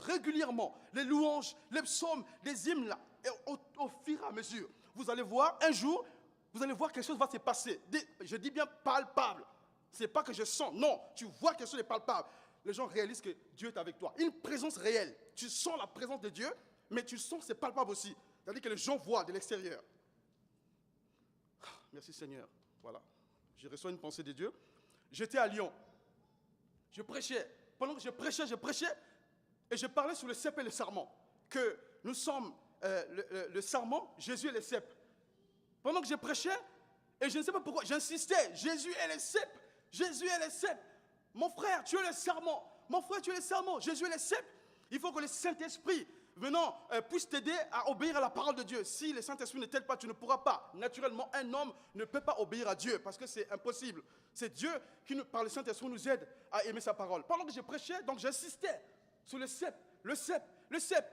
régulièrement. Les louanges, les psaumes, les hymnes, là, et au fur et à mesure. Vous allez voir, un jour, vous allez voir quelque chose va se passer. Je dis bien palpable. Ce n'est pas que je sens, non, tu vois quelque chose de palpable. les gens réalisent que Dieu est avec toi. Une présence réelle. Tu sens la présence de Dieu, mais tu sens que c'est palpable aussi. C'est-à-dire que les gens voient de l'extérieur. Merci Seigneur. Voilà. Je reçois une pensée de Dieu. J'étais à Lyon. Je prêchais. Pendant que je prêchais, et je parlais sur le cep et le sarment. Que nous sommes le sarment, Jésus est le cep. Pendant que je prêchais, et je ne sais pas pourquoi, j'insistais, Jésus est le cep, Jésus est le cep. Mon frère, tu es le sarment. Mon frère, tu es le sarment. Jésus est le cep. Il faut que le Saint-Esprit venant puisse t'aider à obéir à la parole de Dieu. Si le Saint-Esprit ne t'aide pas, tu ne pourras pas. Naturellement, un homme ne peut pas obéir à Dieu parce que c'est impossible. C'est Dieu qui, par le Saint-Esprit, nous aide à aimer sa parole. Pendant que je prêchais, donc j'insistais sur le cep, le cep, le cep.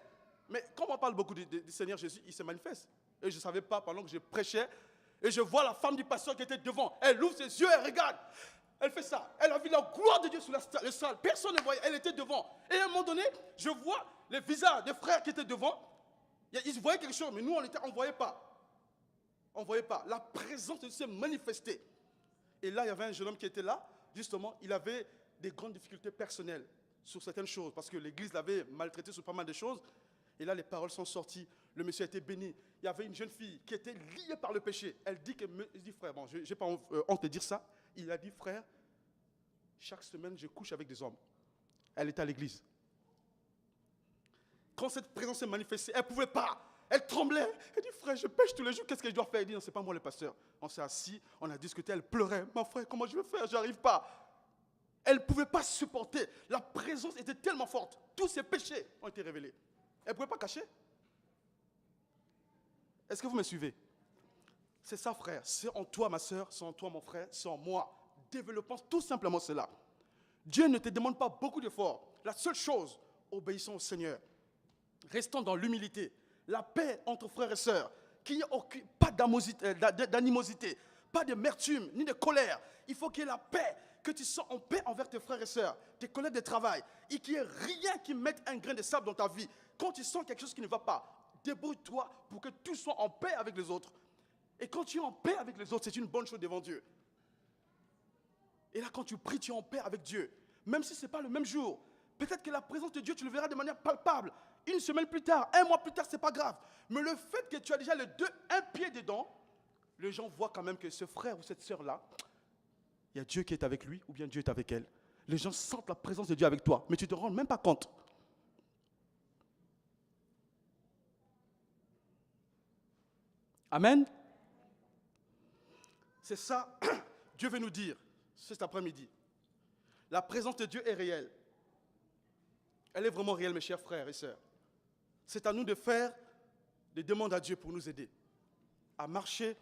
Mais quand on parle beaucoup du Seigneur Jésus, il se manifeste. Et je ne savais pas, pendant que je prêchais, et je vois la femme du pasteur qui était devant. Elle ouvre ses yeux, elle regarde. Elle fait ça. Elle a vu la gloire de Dieu sur le salle. Personne ne voyait. Elle était devant. Et à un moment donné, je vois les visages des frères qui étaient devant. Ils voyaient quelque chose, mais nous, on ne voyait pas. On ne voyait pas. La présence de Dieu s'est manifestée. Et là, il y avait un jeune homme qui était là. Justement, il avait des grandes difficultés personnelles sur certaines choses. Parce que l'église l'avait maltraité sur pas mal de choses. Et là, les paroles sont sorties. Le monsieur a été béni. Il y avait une jeune fille qui était liée par le péché. Elle dit frère, bon, je n'ai pas honte de dire ça. Il a dit, frère, chaque semaine, je couche avec des hommes. Elle était à l'église. Quand cette présence s'est manifestée, elle ne pouvait pas. Elle tremblait. Elle dit, frère, je pêche tous les jours. Qu'est-ce que je dois faire? Elle dit, non, ce n'est pas moi le pasteur. On s'est assis, on a discuté. Elle pleurait. Mon frère, comment je vais faire? Je n'arrive pas. Elle ne pouvait pas supporter. La présence était tellement forte. Tous ses péchés ont été révélés. Elle ne pouvait pas cacher. Est-ce que vous me suivez? C'est ça, frère. C'est en toi, ma soeur. C'est en toi, mon frère. C'est en moi. Développons tout simplement cela. Dieu ne te demande pas beaucoup d'efforts. La seule chose, obéissons au Seigneur. Restons dans l'humilité. La paix entre frères et sœurs. Qu'il n'y ait pas d'animosité, pas d'amertume, ni de colère. Il faut qu'il y ait la paix. Que tu sois en paix envers tes frères et sœurs, tes collègues de travail. Et qu'il n'y ait rien qui mette un grain de sable dans ta vie. Quand tu sens quelque chose qui ne va pas, débrouille-toi pour que tu sois en paix avec les autres. Et quand tu es en paix avec les autres, c'est une bonne chose devant Dieu. Et là, quand tu pries, tu es en paix avec Dieu. Même si ce n'est pas le même jour. Peut-être que la présence de Dieu, tu le verras de manière palpable. Une semaine plus tard, un mois plus tard, ce n'est pas grave. Mais le fait que tu as déjà un pied dedans, les gens voient quand même que ce frère ou cette sœur-là, il y a Dieu qui est avec lui ou bien Dieu est avec elle. Les gens sentent la présence de Dieu avec toi, mais tu ne te rends même pas compte. Amen. C'est ça, Dieu veut nous dire, cet après-midi. La présence de Dieu est réelle. Elle est vraiment réelle, mes chers frères et sœurs. C'est à nous de faire des demandes à Dieu pour nous aider à marcher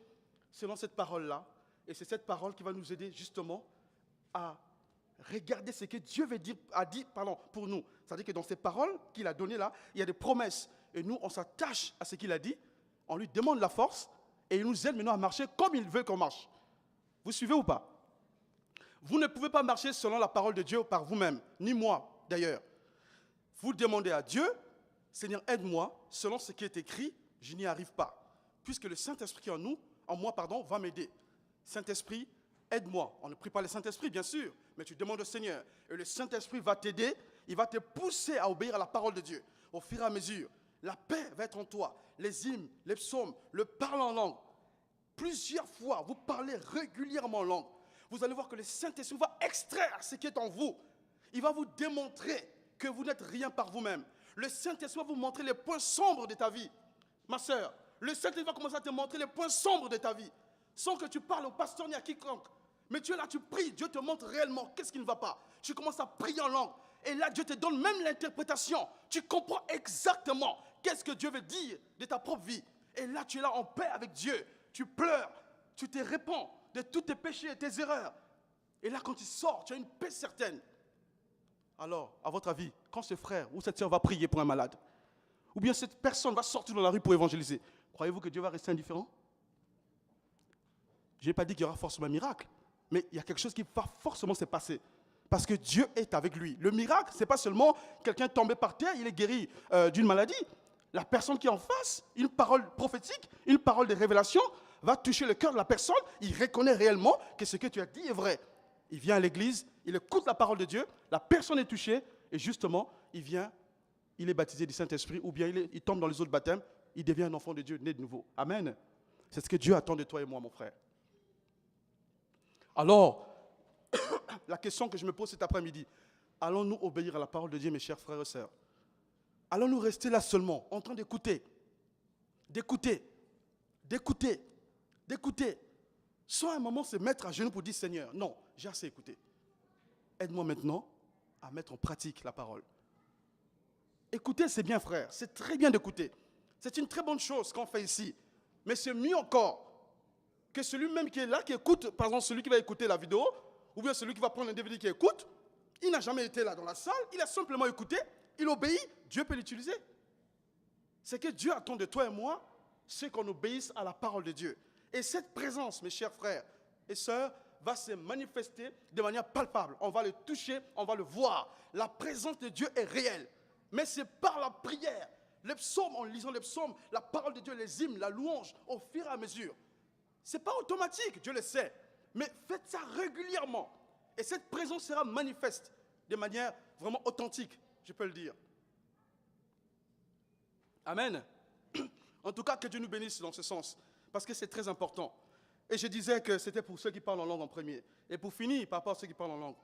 selon cette parole-là. Et c'est cette parole qui va nous aider justement à regarder ce que Dieu a dit pour nous. C'est-à-dire que dans ces paroles qu'il a données là, il y a des promesses. Et nous, on s'attache à ce qu'il a dit. On lui demande la force et il nous aide maintenant à marcher comme il veut qu'on marche. Vous suivez ou pas? Vous ne pouvez pas marcher selon la parole de Dieu par vous-même, ni moi d'ailleurs. Vous demandez à Dieu, Seigneur, aide-moi, selon ce qui est écrit, je n'y arrive pas. Puisque le Saint-Esprit qui est en moi, va m'aider. Saint-Esprit, aide-moi. On ne prie pas le Saint-Esprit, bien sûr, mais tu demandes au Seigneur. Et le Saint-Esprit va t'aider, il va te pousser à obéir à la parole de Dieu. Au fur et à mesure, la paix va être en toi. Les hymnes, les psaumes, le parler en langue. Plusieurs fois, vous parlez régulièrement en langue. Vous allez voir que le Saint-Esprit va extraire ce qui est en vous. Il va vous démontrer que vous n'êtes rien par vous-même. Le Saint-Esprit va vous montrer les points sombres de ta vie. Ma sœur, le Saint-Esprit va commencer à te montrer les points sombres de ta vie. Sans que tu parles au pasteur ni à quiconque. Mais tu es là, tu pries, Dieu te montre réellement qu'est-ce qui ne va pas. Tu commences à prier en langue. Et là, Dieu te donne même l'interprétation. Tu comprends exactement qu'est-ce que Dieu veut dire de ta propre vie. Et là, tu es là en paix avec Dieu. Tu pleures, tu te répands de tous tes péchés et tes erreurs. Et là, quand tu sors, tu as une paix certaine. Alors, à votre avis, quand ce frère ou cette sœur va prier pour un malade, ou bien cette personne va sortir dans la rue pour évangéliser, croyez-vous que Dieu va rester indifférent? Je n'ai pas dit qu'il y aura forcément un miracle, mais il y a quelque chose qui va forcément se passer. Parce que Dieu est avec lui. Le miracle, ce n'est pas seulement quelqu'un tombé par terre, il est guéri d'une maladie. La personne qui est en face, une parole prophétique, une parole de révélation, va toucher le cœur de la personne, il reconnaît réellement que ce que tu as dit est vrai. il vient à l'église, il écoute la parole de Dieu, la personne est touchée, et justement, il vient, il est baptisé du Saint-Esprit, ou bien il tombe dans les eaux de baptême, il devient un enfant de Dieu, né de nouveau. Amen. C'est ce que Dieu attend de toi et moi, mon frère. Alors, la question que je me pose cet après-midi, allons-nous obéir à la parole de Dieu, mes chers frères et sœurs? Allons-nous rester là seulement, en train d'écouter, d'écouter, soit à un moment se mettre à genoux pour dire Seigneur, non, j'ai assez écouté. Aide-moi maintenant à mettre en pratique la parole. Écouter, c'est bien, frère, c'est très bien d'écouter. C'est une très bonne chose qu'on fait ici. Mais c'est mieux encore que celui même qui est là, qui écoute, par exemple celui qui va écouter la vidéo, ou bien celui qui va prendre un DVD qui écoute, il n'a jamais été là dans la salle, il a simplement écouté, il obéit, Dieu peut l'utiliser. C'est que Dieu attend de toi et moi, c'est qu'on obéisse à la parole de Dieu. Et cette présence, mes chers frères et sœurs, va se manifester de manière palpable. On va le toucher, on va le voir. La présence de Dieu est réelle. Mais c'est par la prière, les psaumes, en lisant les psaumes, la parole de Dieu, les hymnes, la louange, au fur et à mesure. Ce n'est pas automatique, Dieu le sait. Mais faites ça régulièrement. Et cette présence sera manifeste de manière vraiment authentique, je peux le dire. Amen. En tout cas, que Dieu nous bénisse dans ce sens. Parce que c'est très important. Et je disais que c'était pour ceux qui parlent en langue en premier. Et pour finir, par rapport à ceux qui parlent en langue,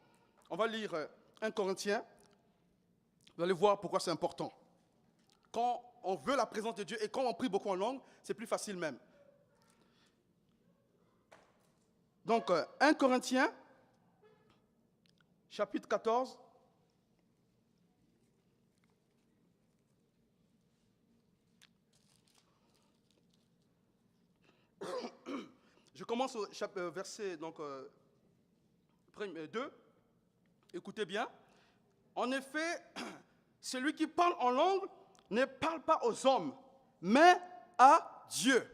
on va lire 1 Corinthiens. Vous allez voir pourquoi c'est important. Quand on veut la présence de Dieu et quand on prie beaucoup en langue, c'est plus facile même. Donc, 1 Corinthiens, chapitre 14. Je commence au verset 2. Écoutez bien. En effet, celui qui parle en langue ne parle pas aux hommes, mais à Dieu.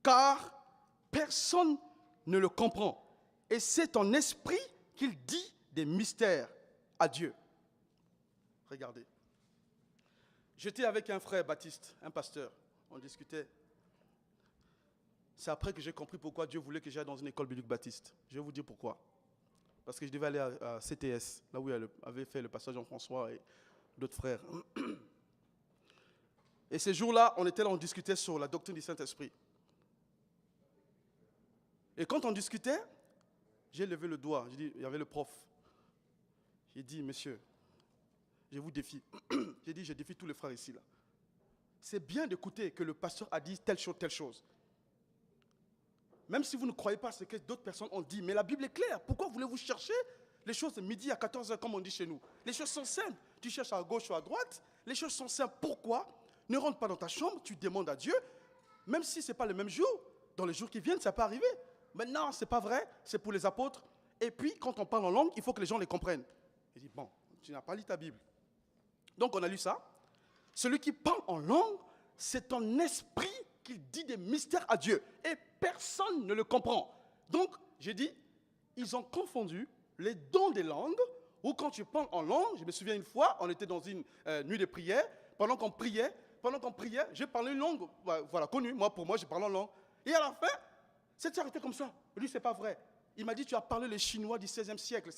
Car personne ne le comprend. Et c'est en esprit qu'il dit des mystères à Dieu. Regardez. J'étais avec un frère baptiste, un pasteur. On discutait. C'est après que j'ai compris pourquoi Dieu voulait que j'aille dans une école biblique baptiste. Je vais vous dire pourquoi. Parce que je devais aller à CTS, là où il avait fait le pasteur Jean-François et d'autres frères. Et ces jours-là, on était là, on discutait sur la doctrine du Saint-Esprit. Et quand on discutait, j'ai levé le doigt. J'ai dit, il y avait le prof. J'ai dit, monsieur, je vous défie. J'ai dit, je défie tous les frères ici, là. C'est bien d'écouter que le pasteur a dit telle chose, telle chose. Même si vous ne croyez pas ce que d'autres personnes ont dit, mais la Bible est claire. Pourquoi voulez-vous chercher les choses de midi à 14h, comme on dit chez nous? Les choses sont simples. Tu cherches à gauche ou à droite. Les choses sont simples. Pourquoi? Ne rentre pas dans ta chambre, tu demandes à Dieu. Même si ce n'est pas le même jour, dans les jours qui viennent, ça peut arriver. Maintenant, ce n'est pas vrai, c'est pour les apôtres. Et puis, quand on parle en langue, il faut que les gens les comprennent. Il dit, bon, tu n'as pas lu ta Bible. Donc, on a lu ça. Celui qui parle en langue, c'est ton esprit qui dit des mystères à Dieu. Et personne ne le comprend. Donc, j'ai dit, ils ont confondu les dons des langues, ou quand tu parles en langue, je me souviens une fois, on était dans une nuit de prière, pendant qu'on priait, j'ai parlé une langue, voilà, connue. Pour moi, j'ai parlé en langue. Et à la fin, c'est arrêté comme ça. Lui, c'est pas vrai. Il m'a dit, tu as parlé le chinois du XVIe siècle.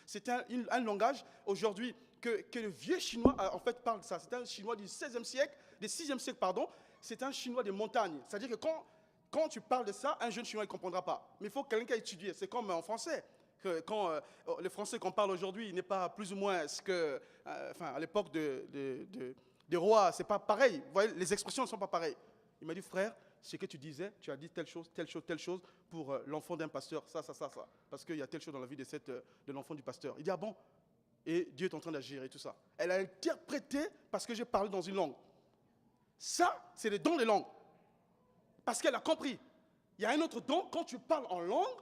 C'est un langage aujourd'hui que le vieux chinois, en fait, parle de ça. C'est un chinois du XVIe siècle, du VIe siècle, pardon. C'est un chinois des montagnes. C'est-à-dire que quand tu parles de ça, un jeune chinois ne comprendra pas. Mais il faut quelqu'un qui a étudié. C'est comme en français. Quand le français qu'on parle aujourd'hui n'est pas plus ou moins ce que, à l'époque des rois, c'est pas pareil. Vous voyez, les expressions ne sont pas pareilles. Il m'a dit, frère, ce que tu disais, tu as dit telle chose pour l'enfant d'un pasteur, ça. Parce qu'il y a telle chose dans la vie de l'enfant du pasteur. Il dit, ah bon? Et Dieu est en train d'agir et tout ça. Elle a interprété parce que j'ai parlé dans une langue. Ça, c'est le don des langues. Parce qu'elle a compris. Il y a un autre don, quand tu parles en langue,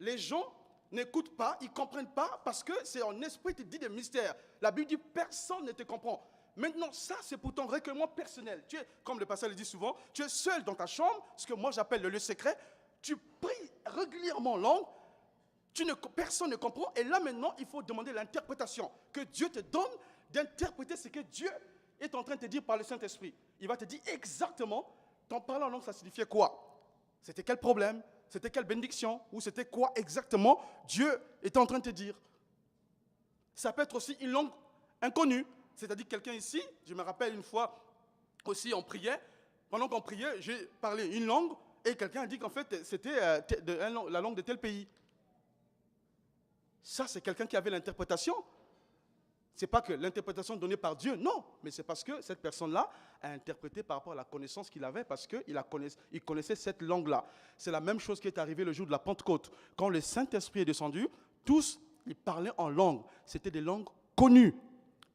les gens n'écoutent pas, ils ne comprennent pas, parce que c'est en esprit qui te dit des mystères. La Bible dit, personne ne te comprend. Maintenant, ça, c'est pour ton recueillement personnel. Tu es, comme le pasteur le dit souvent, tu es seul dans ta chambre, ce que moi j'appelle le lieu secret. Tu pries régulièrement en langue, personne ne comprend. Et là, maintenant, il faut demander l'interprétation. Que Dieu te donne d'interpréter ce que Dieu est en train de te dire par le Saint-Esprit. Il va te dire exactement, ton parler en langue, ça signifiait quoi? C'était quel problème? C'était quelle bénédiction? Ou c'était quoi exactement Dieu était en train de te dire? Ça peut être aussi une langue inconnue. C'est-à-dire quelqu'un ici, je me rappelle une fois aussi on priait. Pendant qu'on priait, j'ai parlé une langue et quelqu'un a dit qu'en fait c'était la langue de tel pays. Ça, c'est quelqu'un qui avait l'interprétation. Ce n'est pas que l'interprétation donnée par Dieu, non, mais c'est parce que cette personne-là a interprété par rapport à la connaissance qu'il avait, parce qu'il connaissait cette langue-là. C'est la même chose qui est arrivée le jour de la Pentecôte. Quand le Saint-Esprit est descendu, tous, ils parlaient en langue. C'était des langues connues,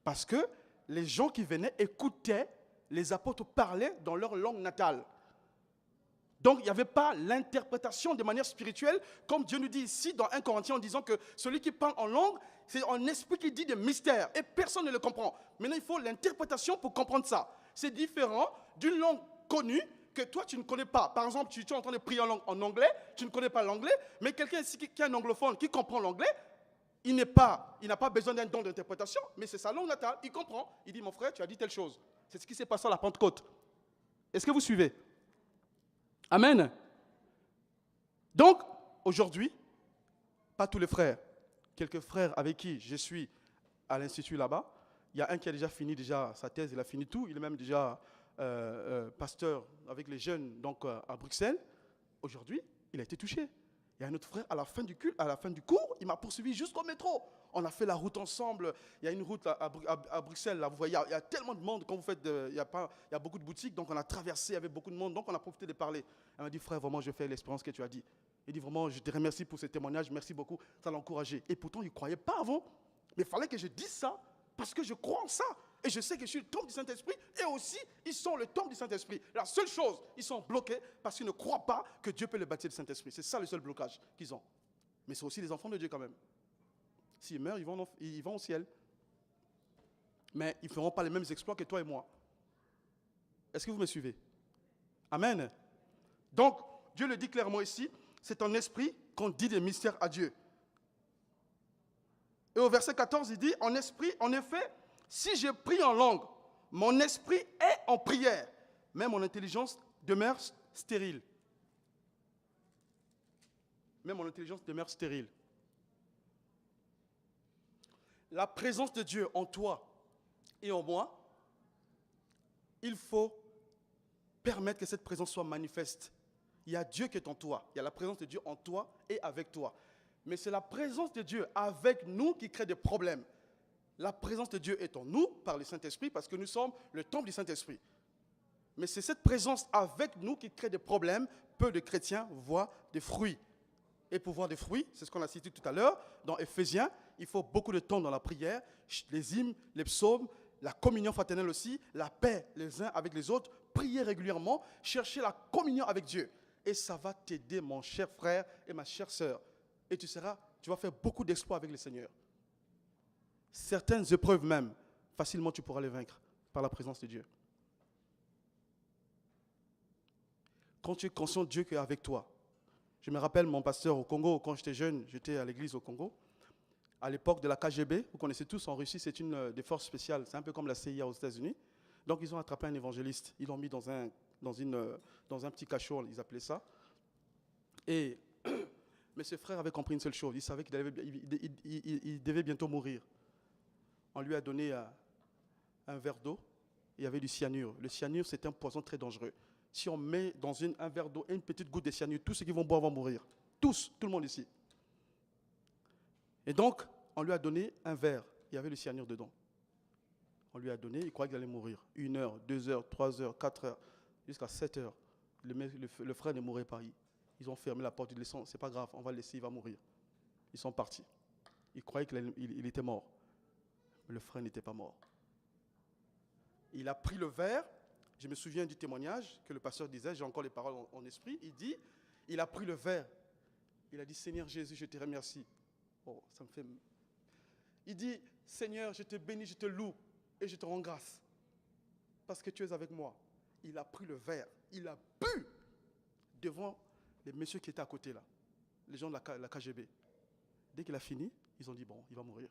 parce que les gens qui venaient écoutaient les apôtres parler dans leur langue natale. Donc, il n'y avait pas l'interprétation de manière spirituelle, comme Dieu nous dit ici dans 1 Corinthiens en disant que celui qui parle en langue, c'est un esprit qui dit des mystères et personne ne le comprend. Maintenant, il faut l'interprétation pour comprendre ça. C'est différent d'une langue connue que toi, tu ne connais pas. Par exemple, tu es en train de prier en anglais, tu ne connais pas l'anglais, mais quelqu'un ici qui est un anglophone, qui comprend l'anglais, il n'a pas besoin d'un don d'interprétation, mais c'est sa langue natale, il comprend. Il dit, mon frère, tu as dit telle chose. C'est ce qui s'est passé à la Pentecôte. Est-ce que vous suivez? Amen. Donc, aujourd'hui, pas tous les frères, quelques frères avec qui je suis à l'institut là-bas, il y a un qui a déjà fini sa thèse, il a fini tout, il est même déjà pasteur avec les jeunes donc, à Bruxelles. Aujourd'hui, il a été touché. Il y a un autre frère, à la fin du cours, il m'a poursuivi jusqu'au métro. On a fait la route ensemble. Il y a une route à Bruxelles, là, vous voyez, il y a tellement de monde. Quand vous faites, il y a beaucoup de boutiques, donc on a traversé avec beaucoup de monde, donc on a profité de parler. Elle m'a dit, frère, vraiment, je fais l'expérience que tu as dit. Il dit, vraiment, je te remercie pour ce témoignage, merci beaucoup, ça l'a encouragé. Et pourtant, il ne croyait pas avant. Mais il fallait que je dise ça, parce que je crois en ça. Et je sais que je suis le temple du Saint-Esprit, et aussi, ils sont le temple du Saint-Esprit. La seule chose, ils sont bloqués parce qu'ils ne croient pas que Dieu peut les baptiser du Saint-Esprit. C'est ça le seul blocage qu'ils ont. Mais c'est aussi les enfants de Dieu quand même. S'ils meurent, ils vont au ciel. Mais ils ne feront pas les mêmes exploits que toi et moi. Est-ce que vous me suivez? Amen. Donc, Dieu le dit clairement ici, c'est en esprit qu'on dit des mystères à Dieu. Et au verset 14, il dit, en esprit, en effet, si je prie en langue, mon esprit est en prière, mais mon intelligence demeure stérile. Même mon intelligence demeure stérile. La présence de Dieu en toi et en moi, il faut permettre que cette présence soit manifeste. Il y a Dieu qui est en toi. Il y a la présence de Dieu en toi et avec toi. Mais c'est la présence de Dieu avec nous qui crée des problèmes. La présence de Dieu est en nous par le Saint-Esprit parce que nous sommes le temple du Saint-Esprit. Mais c'est cette présence avec nous qui crée des problèmes. Peu de chrétiens voient des fruits. Et pour voir des fruits, c'est ce qu'on a cité tout à l'heure, dans Éphésiens, il faut beaucoup de temps dans la prière, les hymnes, les psaumes, la communion fraternelle aussi, la paix les uns avec les autres, prier régulièrement, chercher la communion avec Dieu. Et ça va t'aider, mon cher frère et ma chère sœur. Et tu vas faire beaucoup d'exploits avec le Seigneur. Certaines épreuves même, facilement tu pourras les vaincre par la présence de Dieu. Quand tu es conscient de Dieu qui est avec toi. Je me rappelle mon pasteur au Congo, quand j'étais jeune, j'étais à l'église au Congo. À l'époque de la KGB, vous connaissez tous, en Russie, c'est une des forces spéciales. C'est un peu comme la CIA aux États-Unis. Donc ils ont attrapé un évangéliste. Ils l'ont mis dans un petit cachot, ils appelaient ça. Mais ce frère avait compris une seule chose. Il savait qu'il devait bientôt mourir. On lui a donné un verre d'eau. Il y avait du cyanure. Le cyanure, c'est un poison très dangereux. Si on met dans un verre d'eau une petite goutte de cyanure, tous ceux qui vont boire vont mourir. Tous, tout le monde ici. Et donc, on lui a donné un verre. Il y avait le cyanure dedans. On lui a donné, il croyait qu'il allait mourir. 1 heure, 2 heures, 3 heures, 4 heures, jusqu'à 7 heures. Le frère ne mourait pas. Ils ont fermé la porte, ils disent, c'est pas grave, on va le laisser, il va mourir. Ils sont partis. Ils croyaient qu'il était mort. Mais le frère n'était pas mort. Il a pris le verre. Je me souviens du témoignage que le pasteur disait, j'ai encore les paroles en esprit. Il dit, il a pris le verre. Il a dit, Seigneur Jésus, je te remercie. Oh, ça me fait... Il dit, Seigneur, je te bénis, je te loue et je te rends grâce. Parce que tu es avec moi. Il a pris le verre. Il a bu devant les messieurs qui étaient à côté là. Les gens de la KGB. Dès qu'il a fini, ils ont dit, bon, il va mourir.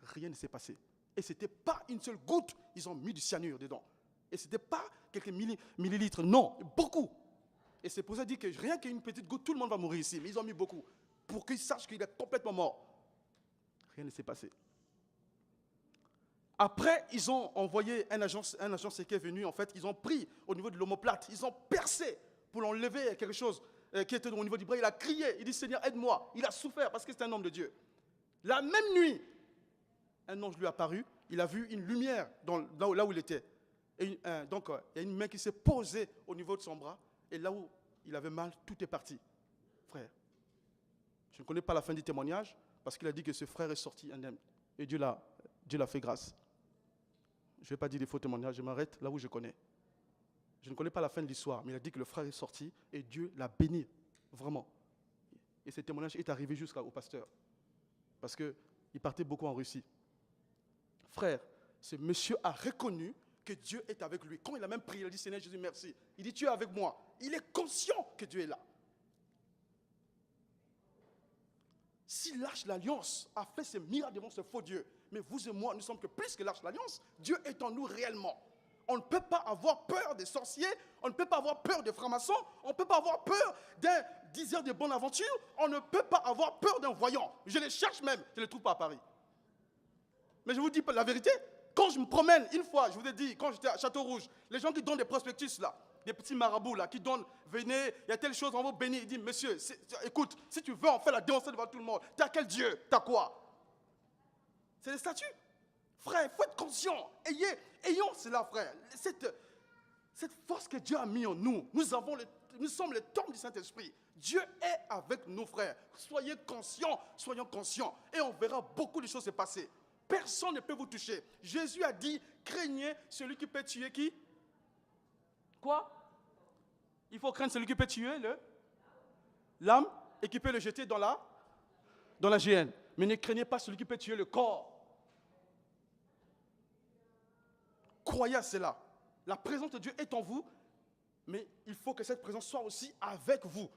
Rien ne s'est passé. Et ce n'était pas une seule goutte. Ils ont mis du cyanure dedans. Et ce n'était pas quelques millilitres, non, beaucoup. Et c'est pour ça dire que rien qu'une petite goutte, tout le monde va mourir ici. Mais ils ont mis beaucoup pour qu'ils sachent qu'il est complètement mort. Rien ne s'est passé. Après, ils ont envoyé un agent qui est venu. En fait, ils ont pris au niveau de l'omoplate. Ils ont percé pour l'enlever quelque chose qui était au niveau du bras. Il a crié. Il dit, Seigneur, aide-moi. Il a souffert parce que c'est un homme de Dieu. La même nuit, un ange lui est apparu. Il a vu une lumière là où il était. Et donc, il y a une main qui s'est posée au niveau de son bras. Et là où il avait mal, tout est parti. Frère, je ne connais pas la fin du témoignage parce qu'il a dit que ce frère est sorti indemne. Et Dieu l'a fait grâce. Je ne vais pas dire des faux témoignages, je m'arrête là où je connais. Je ne connais pas la fin de l'histoire, mais il a dit que le frère est sorti et Dieu l'a béni, vraiment. Et ce témoignage est arrivé jusqu'au pasteur. Parce qu'il partait beaucoup en Russie. Frère, ce monsieur a reconnu que Dieu est avec lui. Quand il a même prié, il a dit, Seigneur Jésus, merci. Il dit, tu es avec moi. Il est conscient que Dieu est là. Si l'Arche de l'Alliance a fait ce miracle devant ce faux Dieu, mais vous et moi, nous sommes que plus que l'Arche de l'Alliance, Dieu est en nous réellement. On ne peut pas avoir peur des sorciers, on ne peut pas avoir peur des francs-maçons, on ne peut pas avoir peur d'un diseur de bonne aventure, on ne peut pas avoir peur d'un voyant. Je les cherche même, je ne les trouve pas à Paris. Mais je vous dis la vérité, quand je me promène, une fois, je vous ai dit, quand j'étais à Château-Rouge, les gens qui donnent des prospectus là, des petits marabouts là, qui donnent, venez, il y a telle chose, on va vous bénir. Il dit, monsieur, écoute, si tu veux, on fait la démonstration devant tout le monde. T'as quel Dieu? T'as quoi? C'est des statues. Frère, il faut être conscient. Ayons cela, frère. Cette force que Dieu a mis en nous, nous sommes le temple du Saint-Esprit. Dieu est avec nous, frères. Soyez conscients, soyons conscients. Et on verra beaucoup de choses se passer. Personne ne peut vous toucher. Jésus a dit, craignez celui qui peut tuer qui? Quoi? Il faut craindre celui qui peut tuer l'âme et qui peut le jeter dans la géhenne. Mais ne craignez pas celui qui peut tuer le corps. Croyez à cela. La présence de Dieu est en vous, mais il faut que cette présence soit aussi avec vous.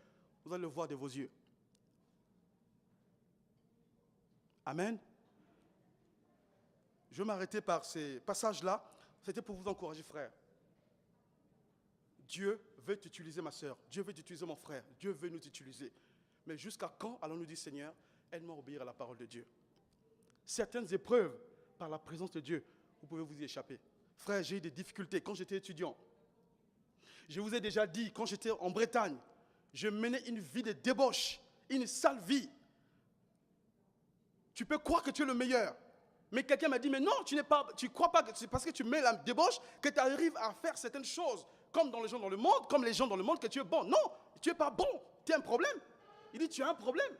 Vous allez le voir de vos yeux. Amen. Je vais m'arrêter par ces passages-là. C'était pour vous encourager, frère. Dieu veut t'utiliser, ma soeur. Dieu veut t'utiliser, mon frère. Dieu veut nous utiliser. Mais jusqu'à quand allons-nous dire, Seigneur, aide-moi à obéir à la parole de Dieu? Certaines épreuves, par la présence de Dieu, vous pouvez vous y échapper. Frère, j'ai eu des difficultés quand j'étais étudiant. Je vous ai déjà dit, quand j'étais en Bretagne, je menais une vie de débauche, une sale vie. Tu peux croire que tu es le meilleur. Mais quelqu'un m'a dit, mais non, tu crois pas que c'est parce que tu mets la débauche que tu arrives à faire certaines choses, comme les gens dans le monde, que tu es bon. Non, tu n'es pas bon, tu as un problème. Il dit, tu as un problème.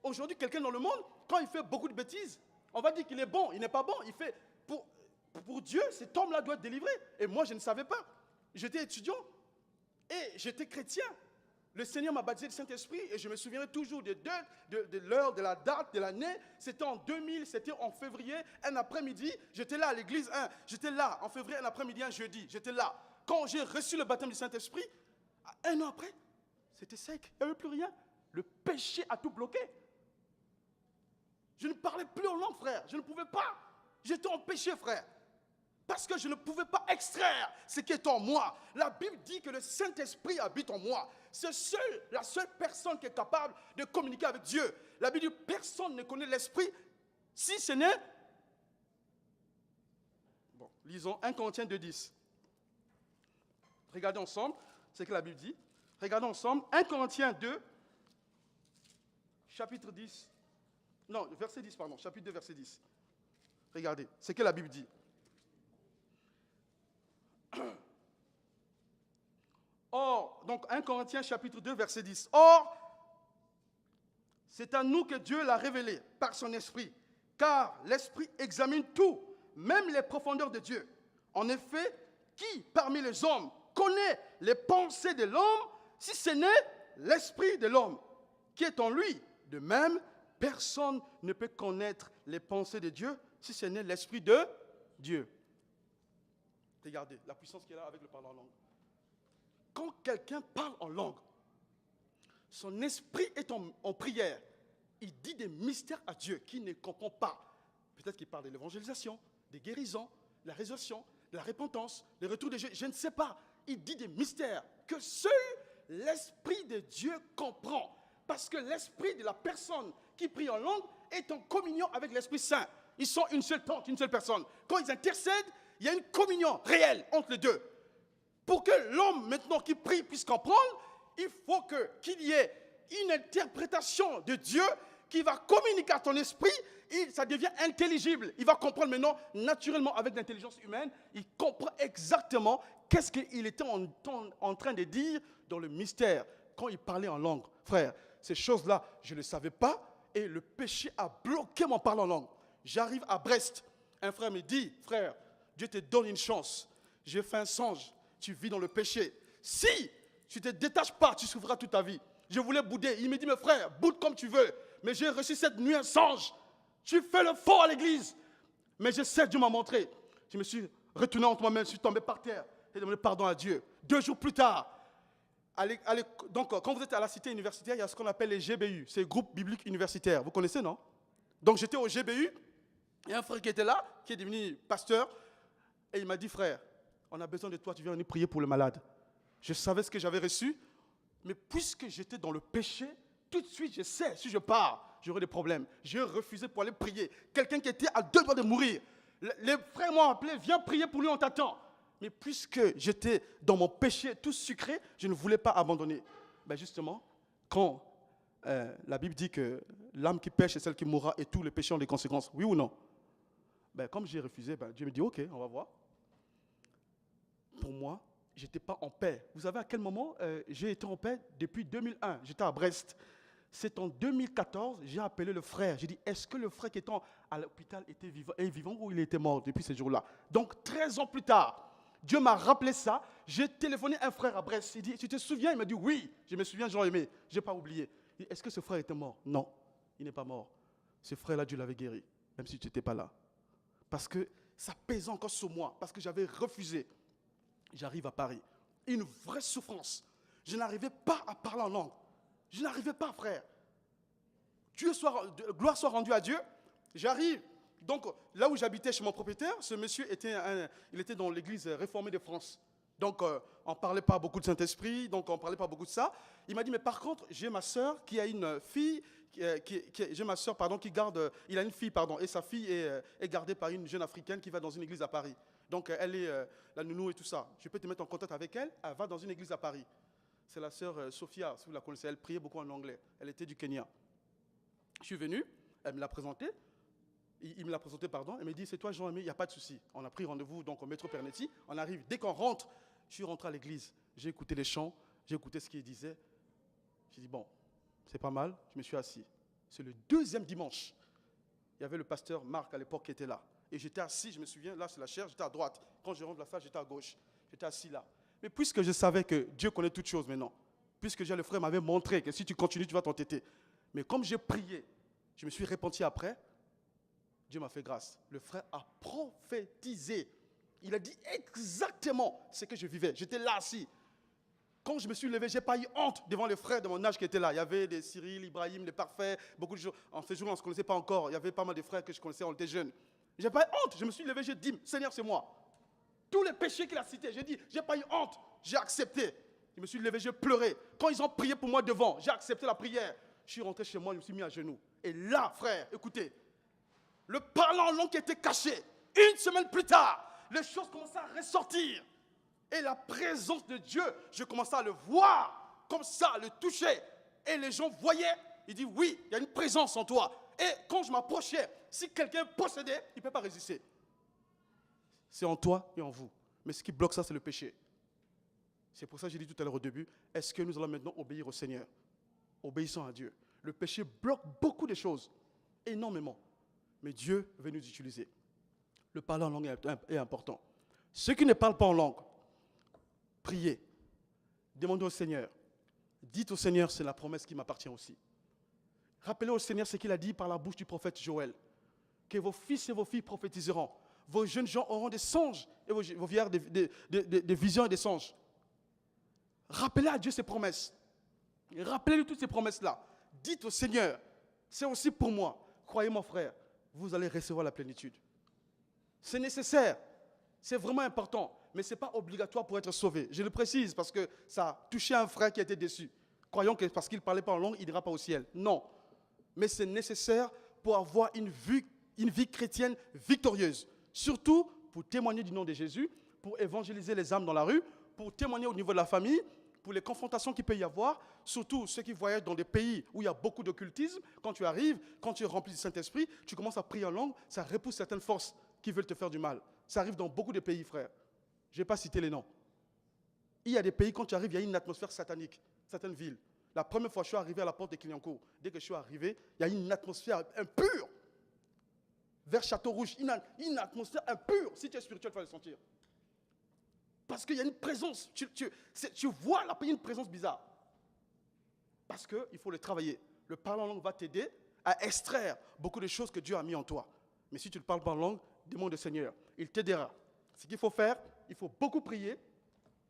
Aujourd'hui, quelqu'un dans le monde, quand il fait beaucoup de bêtises, on va dire qu'il est bon, il n'est pas bon. Il fait, pour Dieu, cet homme-là doit être délivré. Et moi, je ne savais pas. J'étais étudiant et j'étais chrétien. Le Seigneur m'a baptisé du Saint-Esprit et je me souviendrai toujours de l'heure, de la date, de l'année. C'était en 2000, c'était en février, un après-midi. J'étais là à l'église, j'étais là en février, un après-midi, un jeudi. J'étais là. Quand j'ai reçu le baptême du Saint-Esprit, un an après, c'était sec, il n'y avait plus rien. Le péché a tout bloqué. Je ne parlais plus en langue, frère. Je ne pouvais pas. J'étais en péché, frère. Parce que je ne pouvais pas extraire ce qui est en moi. La Bible dit que le Saint-Esprit habite en moi. C'est la seule personne qui est capable de communiquer avec Dieu. La Bible dit que personne ne connaît l'Esprit si ce n'est... Bon, lisons 1 Corinthiens 2,10. Regardez ensemble ce que la Bible dit. Regardons ensemble 1 Corinthiens 2, chapitre 10. Non, verset 10, pardon. Chapitre 2, verset 10. Regardez ce que la Bible dit. Or, donc 1 Corinthiens chapitre 2 verset 10. Or, c'est à nous que Dieu l'a révélé par son esprit, car l'esprit examine tout, même les profondeurs de Dieu. En effet, qui parmi les hommes connaît les pensées de l'homme, si ce n'est l'esprit de l'homme qui est en lui? De même, personne ne peut connaître les pensées de Dieu, si ce n'est l'esprit de Dieu. Regardez la puissance qu'il y a là avec le parler en langue. Quand quelqu'un parle en langue, son esprit est en prière. Il dit des mystères à Dieu qu'il ne comprend pas. Peut-être qu'il parle de l'évangélisation, des guérisons, de la résurrection, de la repentance, le retour de Jésus. Je ne sais pas. Il dit des mystères que seul l'Esprit de Dieu comprend. Parce que l'esprit de la personne qui prie en langue est en communion avec l'Esprit Saint. Ils sont une seule tente, une seule personne. Quand ils intercèdent, il y a une communion réelle entre les deux. Pour que l'homme maintenant qui prie puisse comprendre, il faut qu'il y ait une interprétation de Dieu qui va communiquer à ton esprit et ça devient intelligible. Il va comprendre maintenant naturellement avec l'intelligence humaine, il comprend exactement qu'est-ce qu'il était en train de dire dans le mystère quand il parlait en langue. Frère, ces choses-là, je ne le savais pas et le péché a bloqué mon parler en langue. J'arrive à Brest, un frère me dit, frère, Dieu te donne une chance. J'ai fait un songe, tu vis dans le péché. Si tu ne te détaches pas, tu souffriras toute ta vie. Je voulais bouder. Il me dit, mes frères, boude comme tu veux. Mais j'ai reçu cette nuit un songe. Tu fais le fort à l'église. Mais je sais, Dieu m'a montré. Je me suis retourné entre moi-même, je suis tombé par terre. J'ai demandé pardon à Dieu. 2 jours plus tard, donc quand vous êtes à la cité universitaire, il y a ce qu'on appelle les GBU. C'est le groupe biblique universitaire. Vous connaissez, non? Donc j'étais au GBU. Il y a un frère qui était là, qui est devenu pasteur. Et il m'a dit, frère, on a besoin de toi, tu viens venir prier pour le malade. Je savais ce que j'avais reçu. Mais puisque j'étais dans le péché, tout de suite, je sais, si je pars, j'aurai des problèmes. J'ai refusé pour aller prier. Quelqu'un qui était à 2 doigts de mourir. Les frères m'ont appelé, viens prier pour lui, on t'attend. Mais puisque j'étais dans mon péché tout sucré, je ne voulais pas abandonner. Ben justement, quand la Bible dit que l'âme qui pêche est celle qui mourra et tous les péchés ont des conséquences, oui ou non? Ben, comme j'ai refusé, Dieu me dit, ok, on va voir. Pour moi, je n'étais pas en paix. Vous savez à quel moment j'ai été en paix? Depuis 2001, j'étais à Brest. C'est en 2014, j'ai appelé le frère. J'ai dit, est-ce que le frère qui était à l'hôpital était vivant ou il était mort depuis ce jour-là? Donc 13 ans plus tard, Dieu m'a rappelé ça. J'ai téléphoné à un frère à Brest. Il dit, tu te souviens? Il m'a dit, oui, je me souviens, j'aurais aimé. Je n'ai pas oublié. Il dit, est-ce que ce frère était mort? Non, il n'est pas mort. Ce frère-là, Dieu l'avait guéri, même si tu n'étais pas là. Parce que ça pesait encore sur moi, parce que j'avais refusé. J'arrive à Paris. Une vraie souffrance. Je n'arrivais pas à parler en langue. Je n'arrivais pas, frère. Gloire soit rendue à Dieu. J'arrive. Donc, là où j'habitais chez mon propriétaire, ce monsieur il était dans l'église réformée de France. Donc, on ne parlait pas beaucoup de Saint-Esprit, donc on ne parlait pas beaucoup de ça. Il m'a dit, mais par contre, j'ai ma soeur qui a une fille, j'ai ma soeur, qui garde, il a une fille, et sa fille est gardée par une jeune africaine qui va dans une église à Paris. Donc, elle est la nounou et tout ça. Je peux te mettre en contact avec elle. Elle va dans une église à Paris. C'est la sœur Sophia, si vous la connaissez. Elle priait beaucoup en anglais. Elle était du Kenya. Je suis venu, elle me l'a présenté. Il me l'a présenté, Elle me dit, c'est toi, Jean-Aimé, il n'y a pas de souci. On a pris rendez-vous donc, au métro Pernetti. On arrive. Dès qu'on rentre, je suis rentré à l'église. J'ai écouté les chants, j'ai écouté ce qu'il disait. J'ai dit, bon, c'est pas mal. Je me suis assis. C'est le 2e dimanche. Il y avait le pasteur Marc à l'époque qui était là. Et j'étais assis, je me souviens, là c'est la chaire, j'étais à droite. Quand je rentre de la salle, j'étais à gauche. J'étais assis là. Mais puisque je savais que Dieu connaît toutes choses maintenant, puisque le frère m'avait montré que si tu continues, tu vas t'entêter. Mais comme j'ai prié, je me suis repenti après, Dieu m'a fait grâce. Le frère a prophétisé. Il a dit exactement ce que je vivais. J'étais là assis. Quand je me suis levé, je n'ai pas eu honte devant les frères de mon âge qui étaient là. Il y avait des Cyril, Ibrahim, des Parfaits, beaucoup de gens. En ce jour-là, on ne se connaissait pas encore. Il y avait pas mal de frères que je connaissais, on était jeunes. Je n'ai pas eu honte. Je me suis levé, j'ai dit, Seigneur, c'est moi. Tous les péchés qu'il a cités, j'ai dit, je n'ai pas eu honte. J'ai accepté. Je me suis levé, j'ai pleuré. Quand ils ont prié pour moi devant, j'ai accepté la prière. Je suis rentré chez moi, je me suis mis à genoux. Et là, frère, écoutez, le parlant en langue qui était caché, une semaine plus tard, les choses commençaient à ressortir. Et la présence de Dieu, je commençais à le voir, comme ça, le toucher. Et les gens voyaient, ils disent, oui, il y a une présence en toi. Et quand je m'approchais, si quelqu'un possédait, il ne peut pas résister. C'est en toi et en vous. Mais ce qui bloque ça, c'est le péché. C'est pour ça que j'ai dit tout à l'heure au début, est-ce que nous allons maintenant obéir au Seigneur? Obéissant à Dieu. Le péché bloque beaucoup de choses, énormément. Mais Dieu veut nous utiliser. Le parler en langue est important. Ceux qui ne parlent pas en langue, priez. Demandez au Seigneur. Dites au Seigneur, c'est la promesse qui m'appartient aussi. Rappelez au Seigneur ce qu'il a dit par la bouche du prophète Joël. Que vos fils et vos filles prophétiseront. Vos jeunes gens auront des songes et vos vieillards des visions et des songes. Rappelez à Dieu ses promesses. Rappelez-lui toutes ces promesses-là. Dites au Seigneur, c'est aussi pour moi. Croyez mon frère, vous allez recevoir la plénitude. C'est nécessaire. C'est vraiment important. mais ce n'est pas obligatoire pour être sauvé. Je le précise parce que ça a touché un frère qui a été déçu. Croyons que parce qu'il ne parlait pas en langue, il n'ira pas au ciel. Non. Mais c'est nécessaire pour avoir une vie chrétienne victorieuse. Surtout pour témoigner du nom de Jésus, pour évangéliser les âmes dans la rue, pour témoigner au niveau de la famille, pour les confrontations qu'il peut y avoir, surtout ceux qui voyagent dans des pays où il y a beaucoup d'occultisme. Quand tu arrives, quand tu es rempli du Saint-Esprit, tu commences à prier en langue, ça repousse certaines forces qui veulent te faire du mal. Ça arrive dans beaucoup de pays, frère. Je ne vais pas citer les noms. Il y a des pays, quand tu arrives, il y a une atmosphère satanique, certaines villes. La première fois, je suis arrivé à la porte de Clignancourt. Dès que je suis arrivé, il y a une atmosphère impure. Vers Château-Rouge, une atmosphère impure. Si tu es spirituel, tu vas le sentir. Parce qu'il y a une présence. Tu vois là, il y a une présence bizarre. Parce qu'il faut le travailler. Le parler en langue va t'aider à extraire beaucoup de choses que Dieu a mis en toi. Mais si tu ne parles pas en langue, demande au Seigneur. Il t'aidera. Ce qu'il faut faire, il faut beaucoup prier.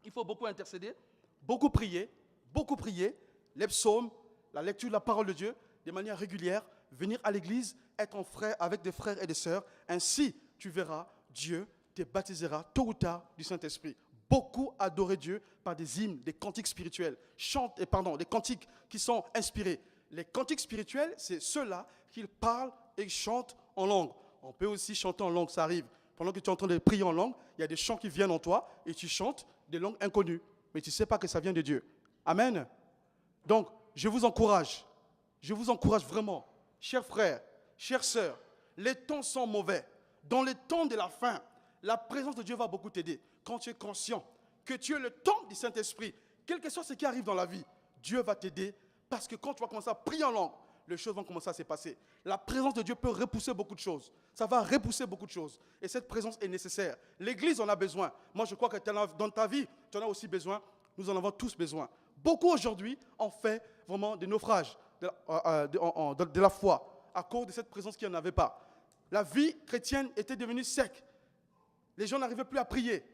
Il faut beaucoup intercéder. Beaucoup prier. Beaucoup prier. Les psaumes, la lecture de la parole de Dieu, de manière régulière. Venir à l'église, être en frère avec des frères et des sœurs. Ainsi, tu verras, Dieu te baptisera tôt ou tard du Saint-Esprit. Beaucoup adoraient Dieu par des hymnes, des cantiques spirituels, des cantiques qui sont inspirés. Les cantiques spirituels, c'est ceux-là qui parlent et chantent en langue. On peut aussi chanter en langue, ça arrive. Pendant que tu es en train de prier en langue, il y a des chants qui viennent en toi et tu chantes des langues inconnues. Mais tu ne sais pas que ça vient de Dieu. Amen. Donc, je vous encourage vraiment, chers frères, chères sœurs, les temps sont mauvais. Dans les temps de la fin, la présence de Dieu va beaucoup t'aider. Quand tu es conscient que tu es le temple du Saint-Esprit, quel que soit ce qui arrive dans la vie, Dieu va t'aider parce que quand tu vas commencer à prier en langue, les choses vont commencer à se passer. La présence de Dieu peut repousser beaucoup de choses. Ça va repousser beaucoup de choses. Et cette présence est nécessaire. L'Église en a besoin. Moi, je crois que dans ta vie, tu en as aussi besoin. Nous en avons tous besoin. Beaucoup aujourd'hui ont fait vraiment des naufrages de la foi à cause de cette présence qu'il n'y en avait pas. La vie chrétienne était devenue sec. Les gens n'arrivaient plus à prier.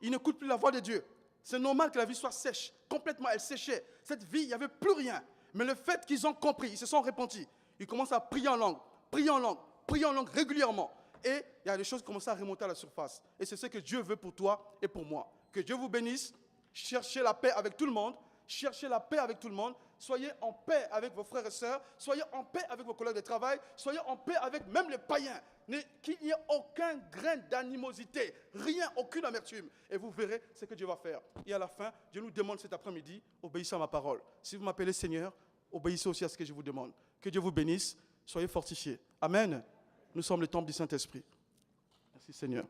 Ils n'écoutent plus la voix de Dieu. C'est normal que la vie soit sèche. Complètement, elle séchait. Cette vie, il n'y avait plus rien. Mais le fait qu'ils ont compris, ils se sont repentis. Ils commencent à prier en langue, prier en langue, prier en langue régulièrement. Et il y a des choses qui commencent à remonter à la surface. Et c'est ce que Dieu veut pour toi et pour moi. Que Dieu vous bénisse. Cherchez la paix avec tout le monde. Cherchez la paix avec tout le monde. Soyez en paix avec vos frères et sœurs. Soyez en paix avec vos collègues de travail. Soyez en paix avec même les païens. Qu'il n'y ait aucun grain d'animosité. Rien, aucune amertume. Et vous verrez ce que Dieu va faire. Et à la fin, Dieu nous demande cet après-midi, obéissez à ma parole. Si vous m'appelez Seigneur, obéissez aussi à ce que je vous demande. Que Dieu vous bénisse. Soyez fortifiés. Amen. Nous sommes le temple du Saint-Esprit. Merci Seigneur.